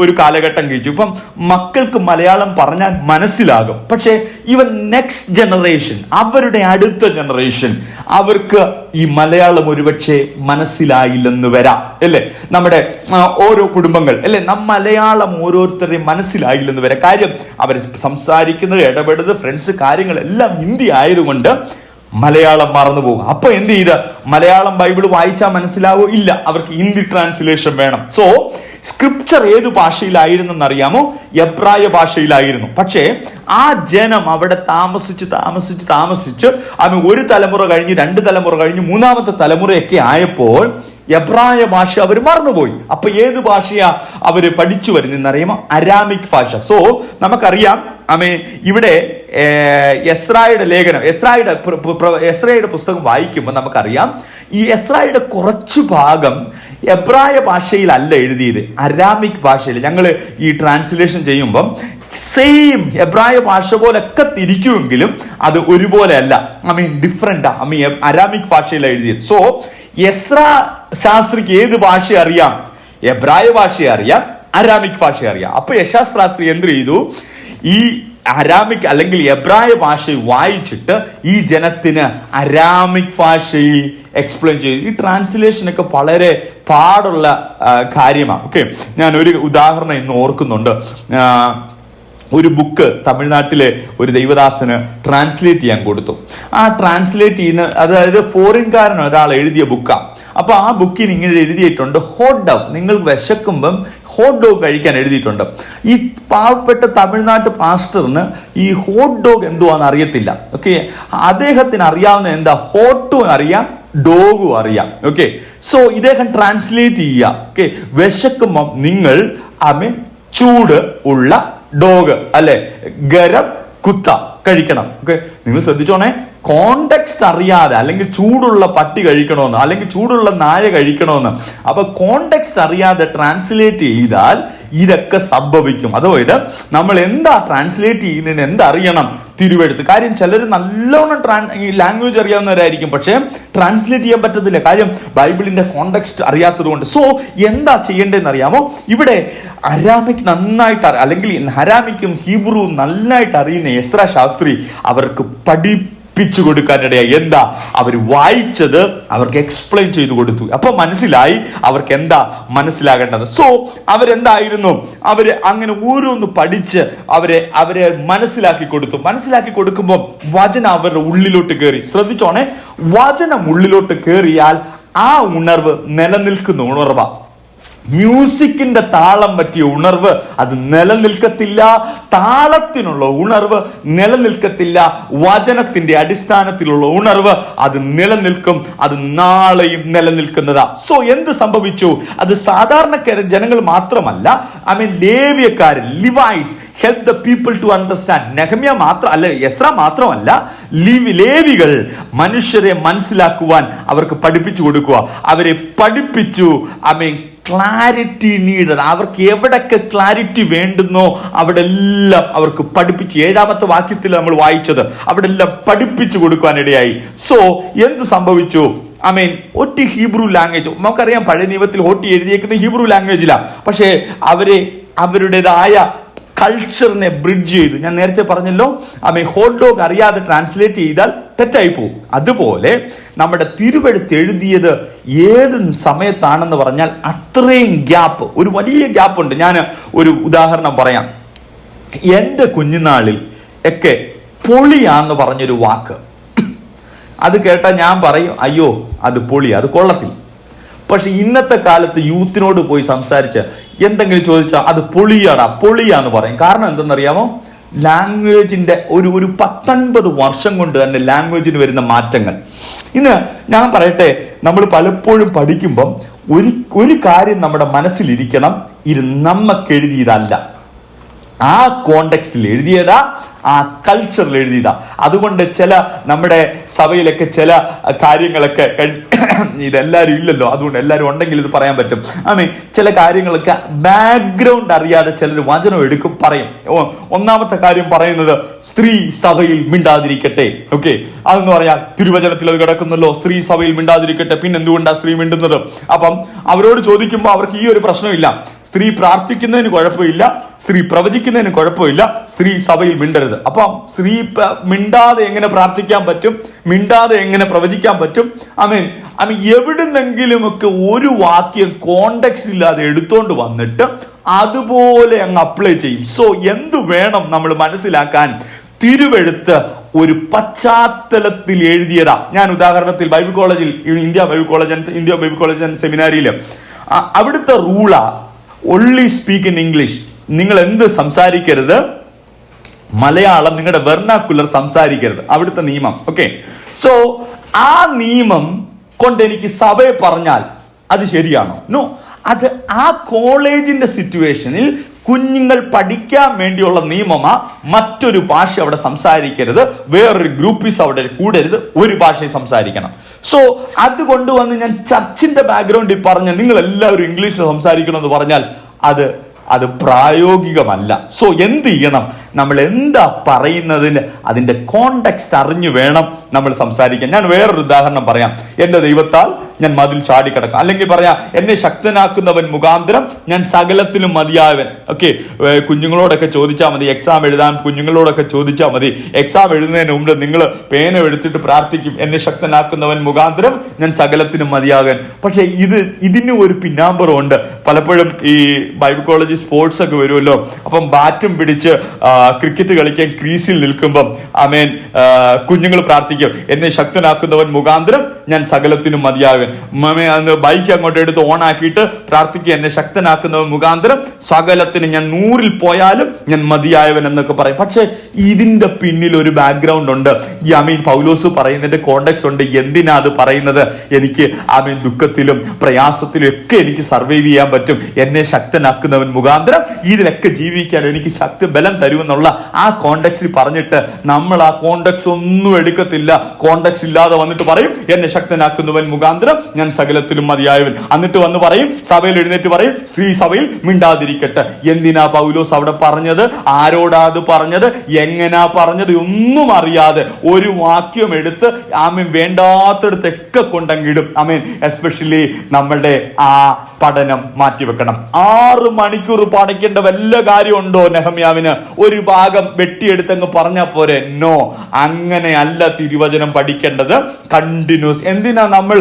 ഒരു കാലഘട്ടം കഴിച്ചു. ഇപ്പം മക്കൾക്ക് മലയാളം പറഞ്ഞാൽ മനസ്സിലാകും. പക്ഷേ ഇവൻ നെക്സ്റ്റ് ജനറേഷൻ, അവരുടെ അടുത്ത ജനറേഷൻ, അവർക്ക് ഈ മലയാളം ഒരുപക്ഷെ മനസ്സിലായില്ലെന്ന് വരാം. അല്ലേ? നമ്മുടെ ഓരോ കുടുംബങ്ങൾ അല്ലെ, മലയാളം ഓരോരുത്തരെയും മനസ്സിലായില്ലെന്ന് വരാം. കാര്യം അവർ സംസാരിക്കുന്നത്, ഇടപെടുന്നത്, ഫ്രണ്ട്സ്, കാര്യങ്ങളെല്ലാം ഹിന്ദി ആയതുകൊണ്ട് മലയാളം മറന്നുപോകും. അപ്പൊ എന്ത് ചെയ്ത്? മലയാളം ബൈബിൾ വായിച്ചാൽ മനസ്സിലാവോ? ഇല്ല, അവർക്ക് ഹിന്ദി ട്രാൻസ്ലേഷൻ വേണം. സോ സ്ക്രിപ്ചർ ഏത് ഭാഷയിലായിരുന്നെന്നറിയാമോ? എബ്രായ ഭാഷയിലായിരുന്നു. പക്ഷേ ആ ജനം അവിടെ താമസിച്ച് ഒരു തലമുറ കഴിഞ്ഞ്, 2 തലമുറ കഴിഞ്ഞ്, 3-ാമത്തെ തലമുറയൊക്കെ ആയപ്പോൾ എബ്രായ ഭാഷ അവർ മറന്നുപോയി. അപ്പൊ ഏത് ഭാഷയാ അവര് പഠിച്ചു വരുന്നറിയാമോ? അരാമിക് ഭാഷ. സോ നമുക്കറിയാം, ഇവിടെ എസ്രായുടെ ലേഖനം, എസ്രായുടെ പുസ്തകം വായിക്കുമ്പോൾ നമുക്കറിയാം ഈ എസ്രായുടെ കുറച്ചു ഭാഗം എബ്രായ ഭാഷയിലല്ല എഴുതിയത്, അരാമിക് ഭാഷയിൽ. ഞങ്ങൾ ഈ ട്രാൻസ്ലേഷൻ ചെയ്യുമ്പം സെയിം എബ്രായ ഭാഷ പോലൊക്കെ തിരിക്കുമെങ്കിലും അത് ഒരുപോലെ അല്ല, ഡിഫറെന്റ്. അരാമിക് ഭാഷയിലാണ് എഴുതിയത്. സോ എസ്രാ ശാസ്ത്രിക്ക് ഏത് ഭാഷ അറിയാം? എബ്രായ ഭാഷ അറിയാം, അരാമിക് ഭാഷ അറിയാം. അപ്പൊ യശാസ്ത്രാസ്ത്രി എന്ത് ചെയ്തു? ഈ അരാമിക് അല്ലെങ്കിൽ എബ്രായ ഭാഷ വായിച്ചിട്ട് ഈ ജനത്തിന് അരാമിക് ഭാഷയിൽ എക്സ്പ്ലെയിൻ ചെയ്തു. ഈ ട്രാൻസ്ലേഷനൊക്കെ വളരെ പാടുള്ള കാര്യമാണ്. ഓക്കെ, ഞാൻ ഒരു ഉദാഹരണം ഇന്ന് ഓർക്കുന്നുണ്ട്. ഒരു ബുക്ക് തമിഴ്നാട്ടിലെ ഒരു ദൈവദാസന് ട്രാൻസ്ലേറ്റ് ചെയ്യാൻ കൊടുത്തു. ആ ട്രാൻസ്ലേറ്റ് ചെയ്യുന്ന, അതായത് ഫോറിൻകാരൻ ഒരാൾ എഴുതിയ ബുക്കാണ്. അപ്പൊ ആ ബുക്കിന് ഇങ്ങനെ എഴുതിയിട്ടുണ്ട്, ഹോട്ട് ഡോഗ്, നിങ്ങൾ വിശക്കുമ്പം ഹോട്ട് ഡോഗ് കഴിക്കാൻ എഴുതിയിട്ടുണ്ട്. ഈ പാവപ്പെട്ട തമിഴ്നാട്ട് പാസ്റ്ററിന് ഈ ഹോട്ട് ഡോഗ് എന്തുവാന്ന് അറിയത്തില്ല. ഓക്കെ, അദ്ദേഹത്തിന് അറിയാവുന്ന എന്താ? ഹോട്ടും അറിയാം, ഡോഗും അറിയാം. ഓക്കെ, സോ ഇദ്ദേഹം ട്രാൻസ്ലേറ്റ് ചെയ്യുക. ഓക്കെ, വിശക്കുമ്പം നിങ്ങൾ ചൂട് ഉള്ള ഡോഗ് അല്ലെ, ഗരം കുത്ത കഴിക്കണം. ഓക്കെ, നിങ്ങൾ ശ്രദ്ധിച്ചോണേ, കോണ്ടെക്സ്റ്റ് അറിയാതെ, അല്ലെങ്കിൽ ചൂടുള്ള പട്ടി കഴിക്കണമെന്ന്, അല്ലെങ്കിൽ ചൂടുള്ള നായ കഴിക്കണമെന്ന്, അപ്പൊ കോണ്ടെക്സ്റ്റ് അറിയാതെ ട്രാൻസ്ലേറ്റ് ചെയ്താൽ ഇതൊക്കെ സംഭവിക്കും. അതായത് നമ്മൾ എന്താ ട്രാൻസ്ലേറ്റ് ചെയ്യുന്നതിന് എന്തറിയണം? തിരുവെഴുത്ത്. കാര്യം ചിലർ നല്ലോണം ഈ ലാംഗ്വേജ് അറിയാവുന്നവരായിരിക്കും, പക്ഷേ ട്രാൻസ്ലേറ്റ് ചെയ്യാൻ പറ്റത്തില്ല. കാര്യം ബൈബിളിന്റെ കോണ്ടെക്സ്റ്റ് അറിയാത്തത് കൊണ്ട്. സോ എന്താ ചെയ്യേണ്ടതെന്ന് അറിയാമോ? ഇവിടെ അരാമിക് നന്നായിട്ട്, അല്ലെങ്കിൽ അരാമിക്കും ഹീബ്രുവും നന്നായിട്ട് അറിയുന്ന എസ്രാ ശാസ്ത്രി അവർക്ക് പഠിപ്പിച്ചു കൊടുക്കാനിടയായി. എന്താ അവർ വായിച്ചത് അവർക്ക് എക്സ്പ്ലെയിൻ ചെയ്തു കൊടുത്തു. അപ്പൊ മനസ്സിലായി അവർക്ക് എന്താ മനസ്സിലാകേണ്ടത്. സോ അവരെന്തായിരുന്നു, അവര് അങ്ങനെ ഓരോന്ന് പഠിച്ച് അവരെ മനസ്സിലാക്കി കൊടുത്തു. മനസ്സിലാക്കി കൊടുക്കുമ്പോൾ വചനം അവരുടെ ഉള്ളിലോട്ട് കയറി. ശ്രദ്ധിച്ചോണേ, വചനം ഉള്ളിലോട്ട് കയറിയാൽ ആ ഉണർവ് നിലനിൽക്കുന്ന ഉണർവാ. മ്യൂസിക്കിന്റെ താളം പറ്റിയ ഉണർവ് അത് നിലനിൽക്കത്തില്ല, താളത്തിനുള്ള ഉണർവ് നിലനിൽക്കത്തില്ല, വചനത്തിന്റെ അടിസ്ഥാനത്തിലുള്ള ഉണർവ് അത് നിലനിൽക്കും, അത് നാളെയും നിലനിൽക്കുന്നതാ. സോ എന്ത് സംഭവിച്ചു? അത് സാധാരണക്കാര ജനങ്ങൾ മാത്രമല്ല, ലേവ്യക്കാരൻ, Levites, help the people to understand. Nehemiah മാത്രമല്ല, എസ്രാ മാത്രമല്ല, ലേവികൾ മനുഷ്യരെ മനസ്സിലാക്കുവാൻ അവർക്ക് പഠിപ്പിച്ചു കൊടുക്കുക. അവരെ പഠിപ്പിച്ചു. Clarity needed. അവർക്ക് എവിടൊക്കെ ക്ലാരിറ്റി വേണ്ടുന്നോ അവിടെ എല്ലാം അവർക്ക് പഠിപ്പിച്ചു. 7ാമത്തെ വാക്യത്തിൽ നമ്മൾ വായിച്ചത്, അവിടെ എല്ലാം പഠിപ്പിച്ചു കൊടുക്കാനിടയായി. സോ എന്ത് സംഭവിച്ചു? ഒറ്റ ഹീബ്രു ലാംഗ്വേജ്. നമുക്കറിയാം പഴയ നിയമത്തിൽ ഹോട്ടി എഴുതിയേക്കുന്നത് ഹീബ്രു ലാംഗ്വേജിലാണ്. പക്ഷേ അവരുടേതായ കൾച്ചറിനെ ബ്രിഡ്ജ് ചെയ്തു. ഞാൻ നേരത്തെ പറഞ്ഞല്ലോ, ഹോട്ട് ഡോഗ് അറിയാതെ ട്രാൻസ്ലേറ്റ് ചെയ്താൽ തെറ്റായി പോകും. അതുപോലെ നമ്മുടെ തിരുവെഴുത്ത് എഴുതിയത് ഏത് സമയത്താണെന്ന് പറഞ്ഞാൽ അത്രയും ഗ്യാപ്പ്, ഒരു വലിയ ഗ്യാപ്പ് ഉണ്ട്. ഞാൻ ഒരു ഉദാഹരണം പറയാം. എൻ്റെ കുഞ്ഞുനാളിൽ ഒക്കെ പൊളിയാന്ന് പറഞ്ഞൊരു വാക്ക്, അത് കേട്ടാൽ ഞാൻ പറയും, അയ്യോ അത് പൊളിയാ, അത് കൊള്ളത്തില്ല. പക്ഷെ ഇന്നത്തെ കാലത്ത് യൂത്തിനോട് പോയി സംസാരിച്ച് എന്തെങ്കിലും ചോദിച്ചാൽ അത് പൊളിയാന്ന് പറയും. കാരണം എന്തെന്നറിയാമോ? ലാംഗ്വേജിന്റെ ഒരു 19 വർഷം കൊണ്ട് തന്നെ ലാംഗ്വേജിന് വരുന്ന മാറ്റങ്ങൾ. ഇന്ന് ഞാൻ പറയട്ടെ, നമ്മൾ പലപ്പോഴും പഠിക്കുമ്പം ഒരു കാര്യം നമ്മുടെ മനസ്സിലിരിക്കണം, ഇത് നമുക്ക് എഴുതിയതല്ല, ആ കോണ്ടെക്സ്റ്റിൽ എഴുതിയതാ, ആ കൾച്ചറിൽ എഴുതിയതാ. അതുകൊണ്ട് ചില നമ്മുടെ സഭയിലൊക്കെ ചില കാര്യങ്ങളൊക്കെ ഇതെല്ലാവരും ഇല്ലല്ലോ, അതുകൊണ്ട് എല്ലാവരും ഉണ്ടെങ്കിൽ ഇത് പറയാൻ പറ്റും. ചില കാര്യങ്ങളൊക്കെ ബാക്ക്ഗ്രൗണ്ട് അറിയാതെ ചിലർ വചനം എടുക്കും, പറയും. ഒന്നാമത്തെ കാര്യം പറയുന്നത് സ്ത്രീ സഭയിൽ മിണ്ടാതിരിക്കട്ടെ. ഓക്കെ, അതെന്ന് പറയാം, തിരുവചനത്തിൽ അത് കിടക്കുന്നല്ലോ, സ്ത്രീ സഭയിൽ മിണ്ടാതിരിക്കട്ടെ. പിന്നെ എന്തുകൊണ്ടാണ് സ്ത്രീ മിണ്ടുന്നത്? അപ്പം അവരോട് ചോദിക്കുമ്പോൾ അവർക്ക് ഈ ഒരു പ്രശ്നമില്ല. സ്ത്രീ പ്രാർത്ഥിക്കുന്നതിന് കുഴപ്പമില്ല, സ്ത്രീ പ്രവചിക്കുന്നതിന് കുഴപ്പമില്ല, സ്ത്രീ സഭയിൽ മിണ്ടരുത്. അപ്പം സ്ത്രീ മിണ്ടാതെ എങ്ങനെ പ്രാർത്ഥിക്കാൻ പറ്റും? മിണ്ടാതെ എങ്ങനെ പ്രവചിക്കാൻ പറ്റും? എവിടുന്നെങ്കിലുമൊക്കെ ഒരു വാക്യം കോണ്ടെക്സ്റ്റ് ഇല്ലാതെ എടുത്തോണ്ട് വന്നിട്ട് അതുപോലെ അങ്ങ് അപ്ലൈ ചെയ്യും. സോ എന്തു വേണം നമ്മൾ മനസ്സിലാക്കാൻ? തിരുവെഴുത്ത് ഒരു പശ്ചാത്തലത്തിൽ എഴുതിയതാ. ഞാൻ ഉദാഹരണത്തിൽ ബൈബിൾ കോളേജിൽ, ഇന്ത്യ ബൈബിൾ കോളേജ് ആൻഡ് സെമിനാരിയിൽ അവിടുത്തെ റൂളാ only speak in English. നിങ്ങൾ എന്ത് സംസാരിക്കരുത്? മലയാളം നിങ്ങളുടെ വെർണാക്കുലർ സംസാരിക്കരുത്, അവിടുത്തെ നിയമം. ഓക്കെ, സോ ആ നിയമം കൊണ്ട് എനിക്ക് സഭയെ പറഞ്ഞാൽ അത് ശരിയാണോ? നോ. അത് ആ കോളേജിന്റെ സിറ്റുവേഷനിൽ കുഞ്ഞുങ്ങൾ പഠിക്കാൻ വേണ്ടിയുള്ള നിയമമാ, മറ്റൊരു ഭാഷ അവിടെ സംസാരിക്കരുത്, വേറൊരു ഗ്രൂപ്പീസ് അവിടെ കൂടരുത്, ഒരു ഭാഷയിൽ സംസാരിക്കണം. സോ അതുകൊണ്ടുവന്ന് ഞാൻ ചർച്ചിന്റെ ബാക്ക്ഗ്രൗണ്ടിൽ പറഞ്ഞ നിങ്ങൾ എല്ലാവരും ഇംഗ്ലീഷ് സംസാരിക്കണം എന്ന് പറഞ്ഞാൽ അത് പ്രായോഗികമല്ല. സോ എന്ത് ചെയ്യണം? നമ്മൾ എന്താ പറയുന്നതിന് അതിന്റെ കോണ്ടെക്സ്റ്റ് അറിഞ്ഞു വേണം നമ്മൾ സംസാരിക്കാൻ. ഞാൻ വേറൊരു ഉദാഹരണം പറയാം. എന്റെ ദൈവത്താൽ ഞാൻ മതിൽ ചാടിക്കടക്കാം, അല്ലെങ്കിൽ പറയാം എന്നെ ശക്തനാക്കുന്നവൻ മുഖാന്തരം ഞാൻ സകലത്തിലും മതിയായവൻ. ഓക്കെ, കുഞ്ഞുങ്ങളോടൊക്കെ ചോദിച്ചാൽ മതി, എക്സാം എഴുതാൻ കുഞ്ഞുങ്ങളോടൊക്കെ ചോദിച്ചാൽ മതി. എക്സാം എഴുതുന്നതിന് മുമ്പ് നിങ്ങൾ പേന എടുത്തിട്ട് പ്രാർത്ഥിക്കും, എന്നെ ശക്തനാക്കുന്നവൻ മുഖാന്തരം ഞാൻ സകലത്തിനും മതിയാകൻ. പക്ഷെ ഇതിന് ഒരു പിന്നാമ്പുറം ഉണ്ട്. പലപ്പോഴും ഈ ബൈബിൾ കോളേജ് സ്പോർട്സ് ഒക്കെ വരുമല്ലോ, അപ്പം ബാറ്റും പിടിച്ച് ക്രിക്കറ്റ് കളിക്കാൻ ക്രീസിൽ നിൽക്കുമ്പം ആമേൻ കുഞ്ഞുങ്ങൾ പ്രാർത്ഥിക്കും, എന്നെ ശക്തനാക്കുന്നവൻ മുഖാന്തരം ഞാൻ സകലത്തിനും മതിയാകൻ. അന്ന് ബൈക്ക് അങ്ങോട്ട് എടുത്ത് ഓൺ ആക്കിയിട്ട് പ്രാർത്ഥിക്കുക, എന്നെ ശക്തനാക്കുന്നവൻ മുഖാന്തരം സകലത്തിന് ഞാൻ 100-ൽ പോയാലും ഞാൻ മതിയായവൻ എന്നൊക്കെ പറയും. പക്ഷെ ഇതിന്റെ പിന്നിൽ ഒരു ബാക്ക്ഗ്രൗണ്ട് ഉണ്ട്. ഈ പൗലോസ് പറയുന്നതിന്റെ കോണ്ടെക്സ്റ്റ് ഉണ്ട്. എന്തിനാ അത് പറയുന്നത്? എനിക്ക് ദുഃഖത്തിലും പ്രയാസത്തിലും ഒക്കെ എനിക്ക് സർവൈവ് ചെയ്യാൻ പറ്റും, എന്നെ ശക്തനാക്കുന്നവൻ മുഖാന്തരം ഇതിലൊക്കെ ജീവിക്കാൻ എനിക്ക് ബലം തരുമെന്നുള്ള ആ കോണ്ടെക്സ്റ്റിൽ പറഞ്ഞിട്ട് നമ്മൾ ആ കോണ്ടെക്സ്റ്റ് ഒന്നും എടുക്കത്തില്ല. കോണ്ടെക്സ്റ്റ് ഇല്ലാതെ വന്നിട്ട് പറയും, എന്നെ ശക്തനാക്കുന്നവൻ മുഖാന്തരം ഞാൻ സകലത്തിലും മതിയായവൻ. എന്നിട്ട് വന്ന് പറയും, സഭയിൽ എഴുന്നേറ്റ് പറയും, സ്ത്രീ സഭയിൽ മിണ്ടാതിരിക്കട്ടെ. എന്തിനാ പൗലോസ് അവിടെ പറഞ്ഞത്? ആരോടാ അത് പറഞ്ഞത്? എങ്ങനാ പറഞ്ഞത്? ഒന്നും അറിയാതെ ഒരു വാക്യം എടുത്ത് വേണ്ടാത്തടത്തൊക്കെ കൊണ്ടങ്ങിടും. എസ്പെഷ്യലി നമ്മളുടെ ആ പഠനം മാറ്റിവെക്കണം. 6 മണിക്കൂർ പഠിക്കേണ്ട വല്ല കാര്യമുണ്ടോ നെഹമ്യാവിന്? ഒരു ഭാഗം വെട്ടിയെടുത്തങ്ങ് പറഞ്ഞാൽ പോരെ? നോ, അങ്ങനെയല്ല തിരുവചനം പഠിക്കേണ്ടത്. കണ്ടിന്യൂസ്. എന്തിനാ നമ്മൾ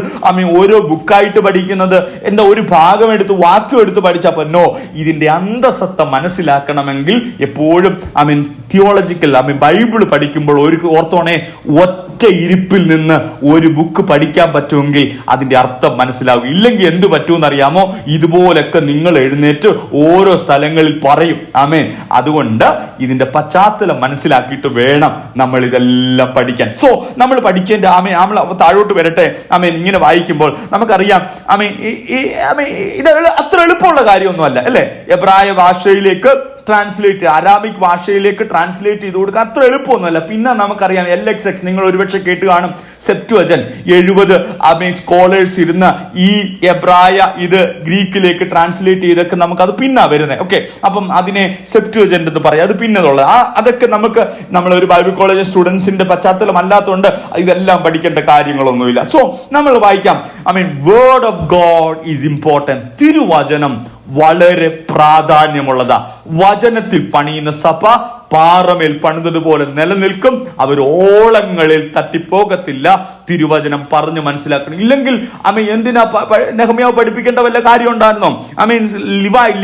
ഓരോ ബുക്കായിട്ട് പഠിക്കുന്നത്? എന്താ ഒരു ഭാഗം എടുത്ത് വാക്യം എടുത്ത് പഠിച്ചപ്പോ? നോ, ഇതിന്റെ അന്തസത്ത മനസ്സിലാക്കണമെങ്കിൽ എപ്പോഴും തിയോളജിക്കൽ ബൈബിൾ പഠിക്കുമ്പോൾ ഒരു ഓർത്തോണേ, ഒറ്റ ഇരിപ്പിൽ നിന്ന് ഒരു ബുക്ക് പഠിക്കാൻ പറ്റുമെങ്കിൽ അതിന്റെ അർത്ഥം മനസ്സിലാവും. ഇല്ലെങ്കിൽ എന്ത് പറ്റൂന്നറിയാമോ? ഇതുപോലൊക്കെ നിങ്ങൾ എഴുന്നേറ്റ് ഓരോ സ്ഥലങ്ങളിൽ പറയും. അതുകൊണ്ട് ഇതിന്റെ പശ്ചാത്തലം മനസ്സിലാക്കിയിട്ട് വേണം നമ്മൾ ഇതെല്ലാം പഠിക്കാൻ. സോ നമ്മൾ പഠിക്കേണ്ട താഴോട്ട് വരട്ടെ. ഇങ്ങനെ വായിക്കുമ്പോൾ നമുക്കറിയാം ഇത് അത്ര എളുപ്പമുള്ള കാര്യമൊന്നുമല്ല, അല്ലെ? എബ്രായ ഭാഷയിലേക്ക് ട്രാൻസ്ലേറ്റ്, അരാമിക് ഭാഷയിലേക്ക് ട്രാൻസ്ലേറ്റ് ചെയ്ത് കൊടുക്കുക അത്ര എളുപ്പമൊന്നുമല്ല. പിന്നെ നമുക്കറിയാം LXX, നിങ്ങൾ ഒരുപക്ഷെ കേട്ട് കാണും, സെപ്റ്റുവജന്റ്. 70 സ്കോളേഴ്സ് ഇരുന്ന് ഈ എബ്രായ ഇത് ഗ്രീക്കിലേക്ക് ട്രാൻസ്ലേറ്റ് ചെയ്തൊക്കെ നമുക്കത് പിന്നെ വരുന്നത്. ഓക്കെ, അപ്പം അതിനെ സെപ്റ്റുവജന്റ് എന്ന് പറയാം. അത് പിന്നെതുള്ളത് അതൊക്കെ നമ്മൾ ഒരു ബൈബിൾ കോളേജ് സ്റ്റുഡൻസിന്റെ പശ്ചാത്തലം അല്ലാത്തതുകൊണ്ട് ഇതെല്ലാം പഠിക്കേണ്ട കാര്യങ്ങളൊന്നുമില്ല. സോ നമ്മൾ വായിക്കാം. Word of God is important. തിരുവചനം വളരെ പ്രാധാന്യമുള്ളതാ. വചനത്തിൽ പണിയുന്ന സഭ പാറമേൽ പണിതതുപോലെ നിലനിൽക്കും. അവർ ഓളങ്ങളിൽ തട്ടിപ്പോകത്തില്ല. തിരുവചനം പറഞ്ഞു മനസ്സിലാക്കണം. ഇല്ലെങ്കിൽ എന്തിനാ നെഹമ്യാവ് പഠിപ്പിക്കേണ്ട വല്ല കാര്യം ഉണ്ടായിരുന്നോ?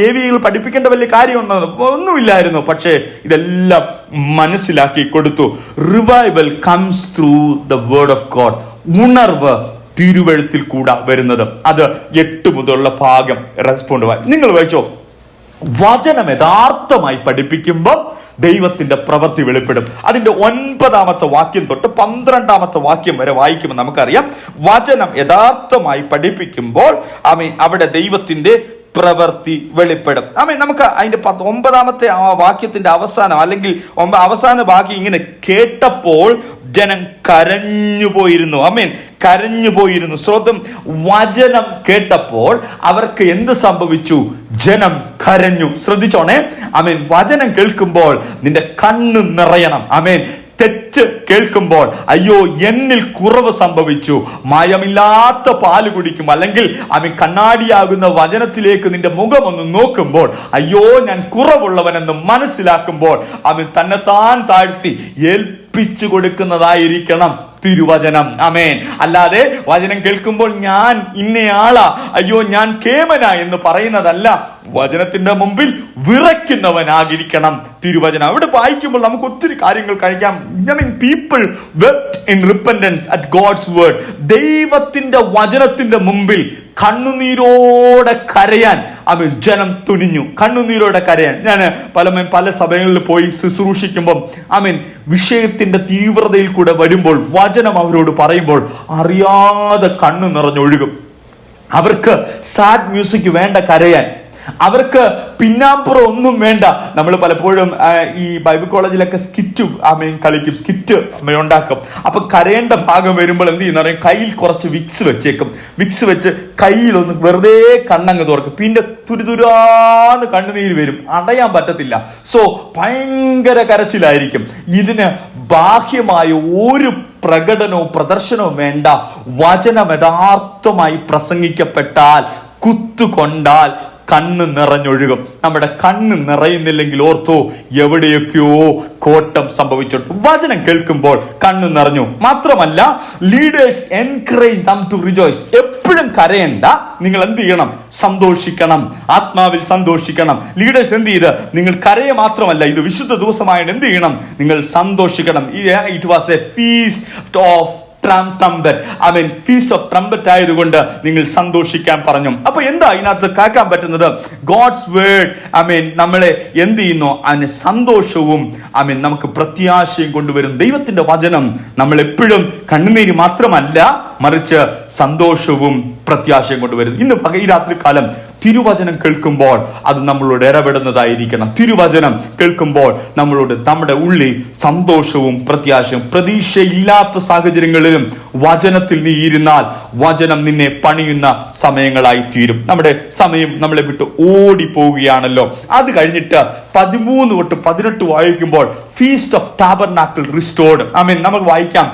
ലേവികൾ പഠിപ്പിക്കേണ്ട വലിയ കാര്യം ഉണ്ടായിരുന്നു? ഒന്നുമില്ലായിരുന്നു. പക്ഷേ ഇതെല്ലാം മനസ്സിലാക്കി കൊടുത്തു. Revival comes through the word of God. ഉണർവ് തിരുവെഴുത്തിൽ കൂടെ വരുന്നത്. അത് 8 മുതലുള്ള ഭാഗം റെസ്പോണ്ട്. നിങ്ങൾ വായിച്ചോ. വചനം യഥാർത്ഥമായി പഠിപ്പിക്കുമ്പോൾ ദൈവത്തിന്റെ പ്രവൃത്തി വെളിപ്പെടും. അതിന്റെ 9-ാമത്തെ വാക്യം തൊട്ട് 12-ാമത്തെ വാക്യം വരെ വായിക്കുമ്പോൾ നമുക്കറിയാം, വചനം യഥാർത്ഥമായി പഠിപ്പിക്കുമ്പോൾ അവിടെ ദൈവത്തിന്റെ പ്രവൃത്തി വെളിപ്പെടും. നമുക്ക് അതിന്റെ 9-ാമത്തെ വാക്യത്തിന്റെ അവസാനം, അല്ലെങ്കിൽ അവസാന ഭാഗം ഇങ്ങനെ, കേട്ടപ്പോൾ ജനം കരഞ്ഞുപോയിരുന്നു. കരഞ്ഞുപോയിരുന്നു. ശ്രോതം, വചനം കേട്ടപ്പോൾ അവർക്ക് എന്ത് സംഭവിച്ചു? ജനം കരഞ്ഞു. ശ്രദ്ധിച്ചോണേ. വചനം കേൾക്കുമ്പോൾ നിന്റെ കണ്ണ് നിറയണം. തെറ്റ് കേൾക്കുമ്പോൾ അയ്യോ എന്നിൽ കുറവ് സംഭവിച്ചു, മയമില്ലാത്ത പാല് കുടിക്കും, അല്ലെങ്കിൽ കണ്ണാടിയാകുന്ന വചനത്തിലേക്ക് നിന്റെ മുഖം ഒന്ന് നോക്കുമ്പോൾ അയ്യോ ഞാൻ കുറവുള്ളവനെന്ന് മനസ്സിലാക്കുമ്പോൾ തന്നെത്താൻ താഴ്ത്തി ഏൽപ്പിച്ചു കൊടുക്കുന്നതായിരിക്കണം തിരുവചനം. അല്ലാതെ വചനം കേൾക്കുമ്പോൾ ഞാൻ ഇന്നയാളാ, അയ്യോ ഞാൻ കേമന എന്ന് പറയുന്നതല്ല. വചനത്തിന്റെ മുമ്പിൽ വിറയ്ക്കുന്നവനായിരിക്കണം തിരുവചനം. അവിടെ വായിക്കുമ്പോൾ നമുക്ക് ഒത്തിരി കാര്യങ്ങൾ കഴിക്കാം. People wept in repentance at God's word. ദൈവത്തിന്റെ വചനത്തിന്റെ മുമ്പിൽ കണ്ണുനീരോടെ കരയാൻ ജനം തുനിഞ്ഞു. കണ്ണുനീരോടെ കരയാൻ. ഞാൻ പല സഭകളിൽ പോയി ശുശ്രൂഷിക്കുമ്പോൾ വിഷയത്തിന്റെ തീവ്രതയിൽ കൂടെ വരുമ്പോൾ വചനം അവരോട് പറയുമ്പോൾ അറിയാതെ കണ്ണു നിറഞ്ഞൊഴുകും. അവർക്ക് സാഡ് മ്യൂസിക് വേണ്ട കരയാൻ. അവർക്ക് പിന്നാമ്പുറം ഒന്നും വേണ്ട. നമ്മൾ പലപ്പോഴും ഈ ബൈബിൾ കോളേജിലൊക്കെ കളിക്കും, സ്കിറ്റ് ഉണ്ടാക്കും. അപ്പൊ കരയേണ്ട ഭാഗം വരുമ്പോൾ എന്ത് ചെയ്യുന്ന പറയും, കയ്യിൽ കുറച്ച് വിക്സ് വെച്ചേക്കും. വിക്സ് വെച്ച് കയ്യിലൊന്ന് വെറുതെ കണ്ണങ്ങ് തുറക്കും. പിന്നെ തുരുതുരാന്ന് കണ്ണുനീര് വരും, അടയാൻ പറ്റത്തില്ല. സോ ഭയങ്കര കരച്ചിലായിരിക്കും. ഇതിന് ബാഹ്യമായ ഒരു പ്രകടനവും പ്രദർശനവും വേണ്ട. വചനം യഥാർത്ഥമായി പ്രസംഗിക്കപ്പെട്ടാൽ, കുത്തുകൊണ്ടാൽ കണ്ണ് നിറഞ്ഞൊഴുകും. നമ്മുടെ കണ്ണ് നിറയുന്നില്ലെങ്കിൽ ഓർത്തോ, എവിടെയൊക്കെയോ കോട്ടം സംഭവിച്ചിട്ടു. വചനം കേൾക്കുമ്പോൾ കണ്ണ് നിറഞ്ഞു. മാത്രമല്ല, leaders encourage them to rejoice. എപ്പോഴും കരയണ്ട, നിങ്ങൾ എന്ത് ചെയ്യണം, സന്തോഷിക്കണം, ആത്മാവിൽ സന്തോഷിക്കണം. ലീഡേഴ്സ് എന്ത് ചെയ്ത്, നിങ്ങൾ കരയ മാത്രമല്ല, ഇത് വിശുദ്ധ ദിവസമായിട്ട് എന്ത് ചെയ്യണം, നിങ്ങൾ സന്തോഷിക്കണം. It was a feast of feast of trumpet ആയതുകൊണ്ട് നിങ്ങൾ സന്തോഷിക്കാൻ പറഞ്ഞു. അപ്പൊ എന്താ ഇതിനകത്ത് കേൾക്കാൻ പറ്റുന്നത്, ഗോഡ്സ് വേർഡ് നമ്മളെ എന്ത് ചെയ്യുന്നു, അതിന് സന്തോഷവും നമുക്ക് പ്രത്യാശയും കൊണ്ടുവരും. ദൈവത്തിന്റെ വചനം നമ്മൾ എപ്പോഴും കണ്ണുനീര് മാത്രമല്ല, മറിച്ച് സന്തോഷവും പ്രത്യാശയും കൊണ്ടുവരും. ഇന്ന് ഈ രാത്രി കാലം തിരുവചനം കേൾക്കുമ്പോൾ അത് നമ്മളോട് ഇടപെടുന്നതായിരിക്കണം. തിരുവചനം കേൾക്കുമ്പോൾ നമ്മളോട് നമ്മുടെ ഉള്ളിൽ സന്തോഷവും പ്രത്യാശയും. പ്രതീക്ഷയില്ലാത്ത സാഹചര്യങ്ങളിലും വചനത്തിൽ നീ ഇരുന്നാൽ വചനം നിന്നെ പണിയുന്ന സമയങ്ങളായി തീരും. നമ്മുടെ സമയം നമ്മളെ വിട്ട് ഓടിപ്പോവുകയാണല്ലോ. അത് കഴിഞ്ഞിട്ട് 13 തൊട്ട് 18 വായിക്കുമ്പോൾ ഫീസ്റ്റ് ഓഫ് ടാബർനാക്കിൾ റിസ്റ്റോർഡ്. നമുക്ക് വായിക്കാം.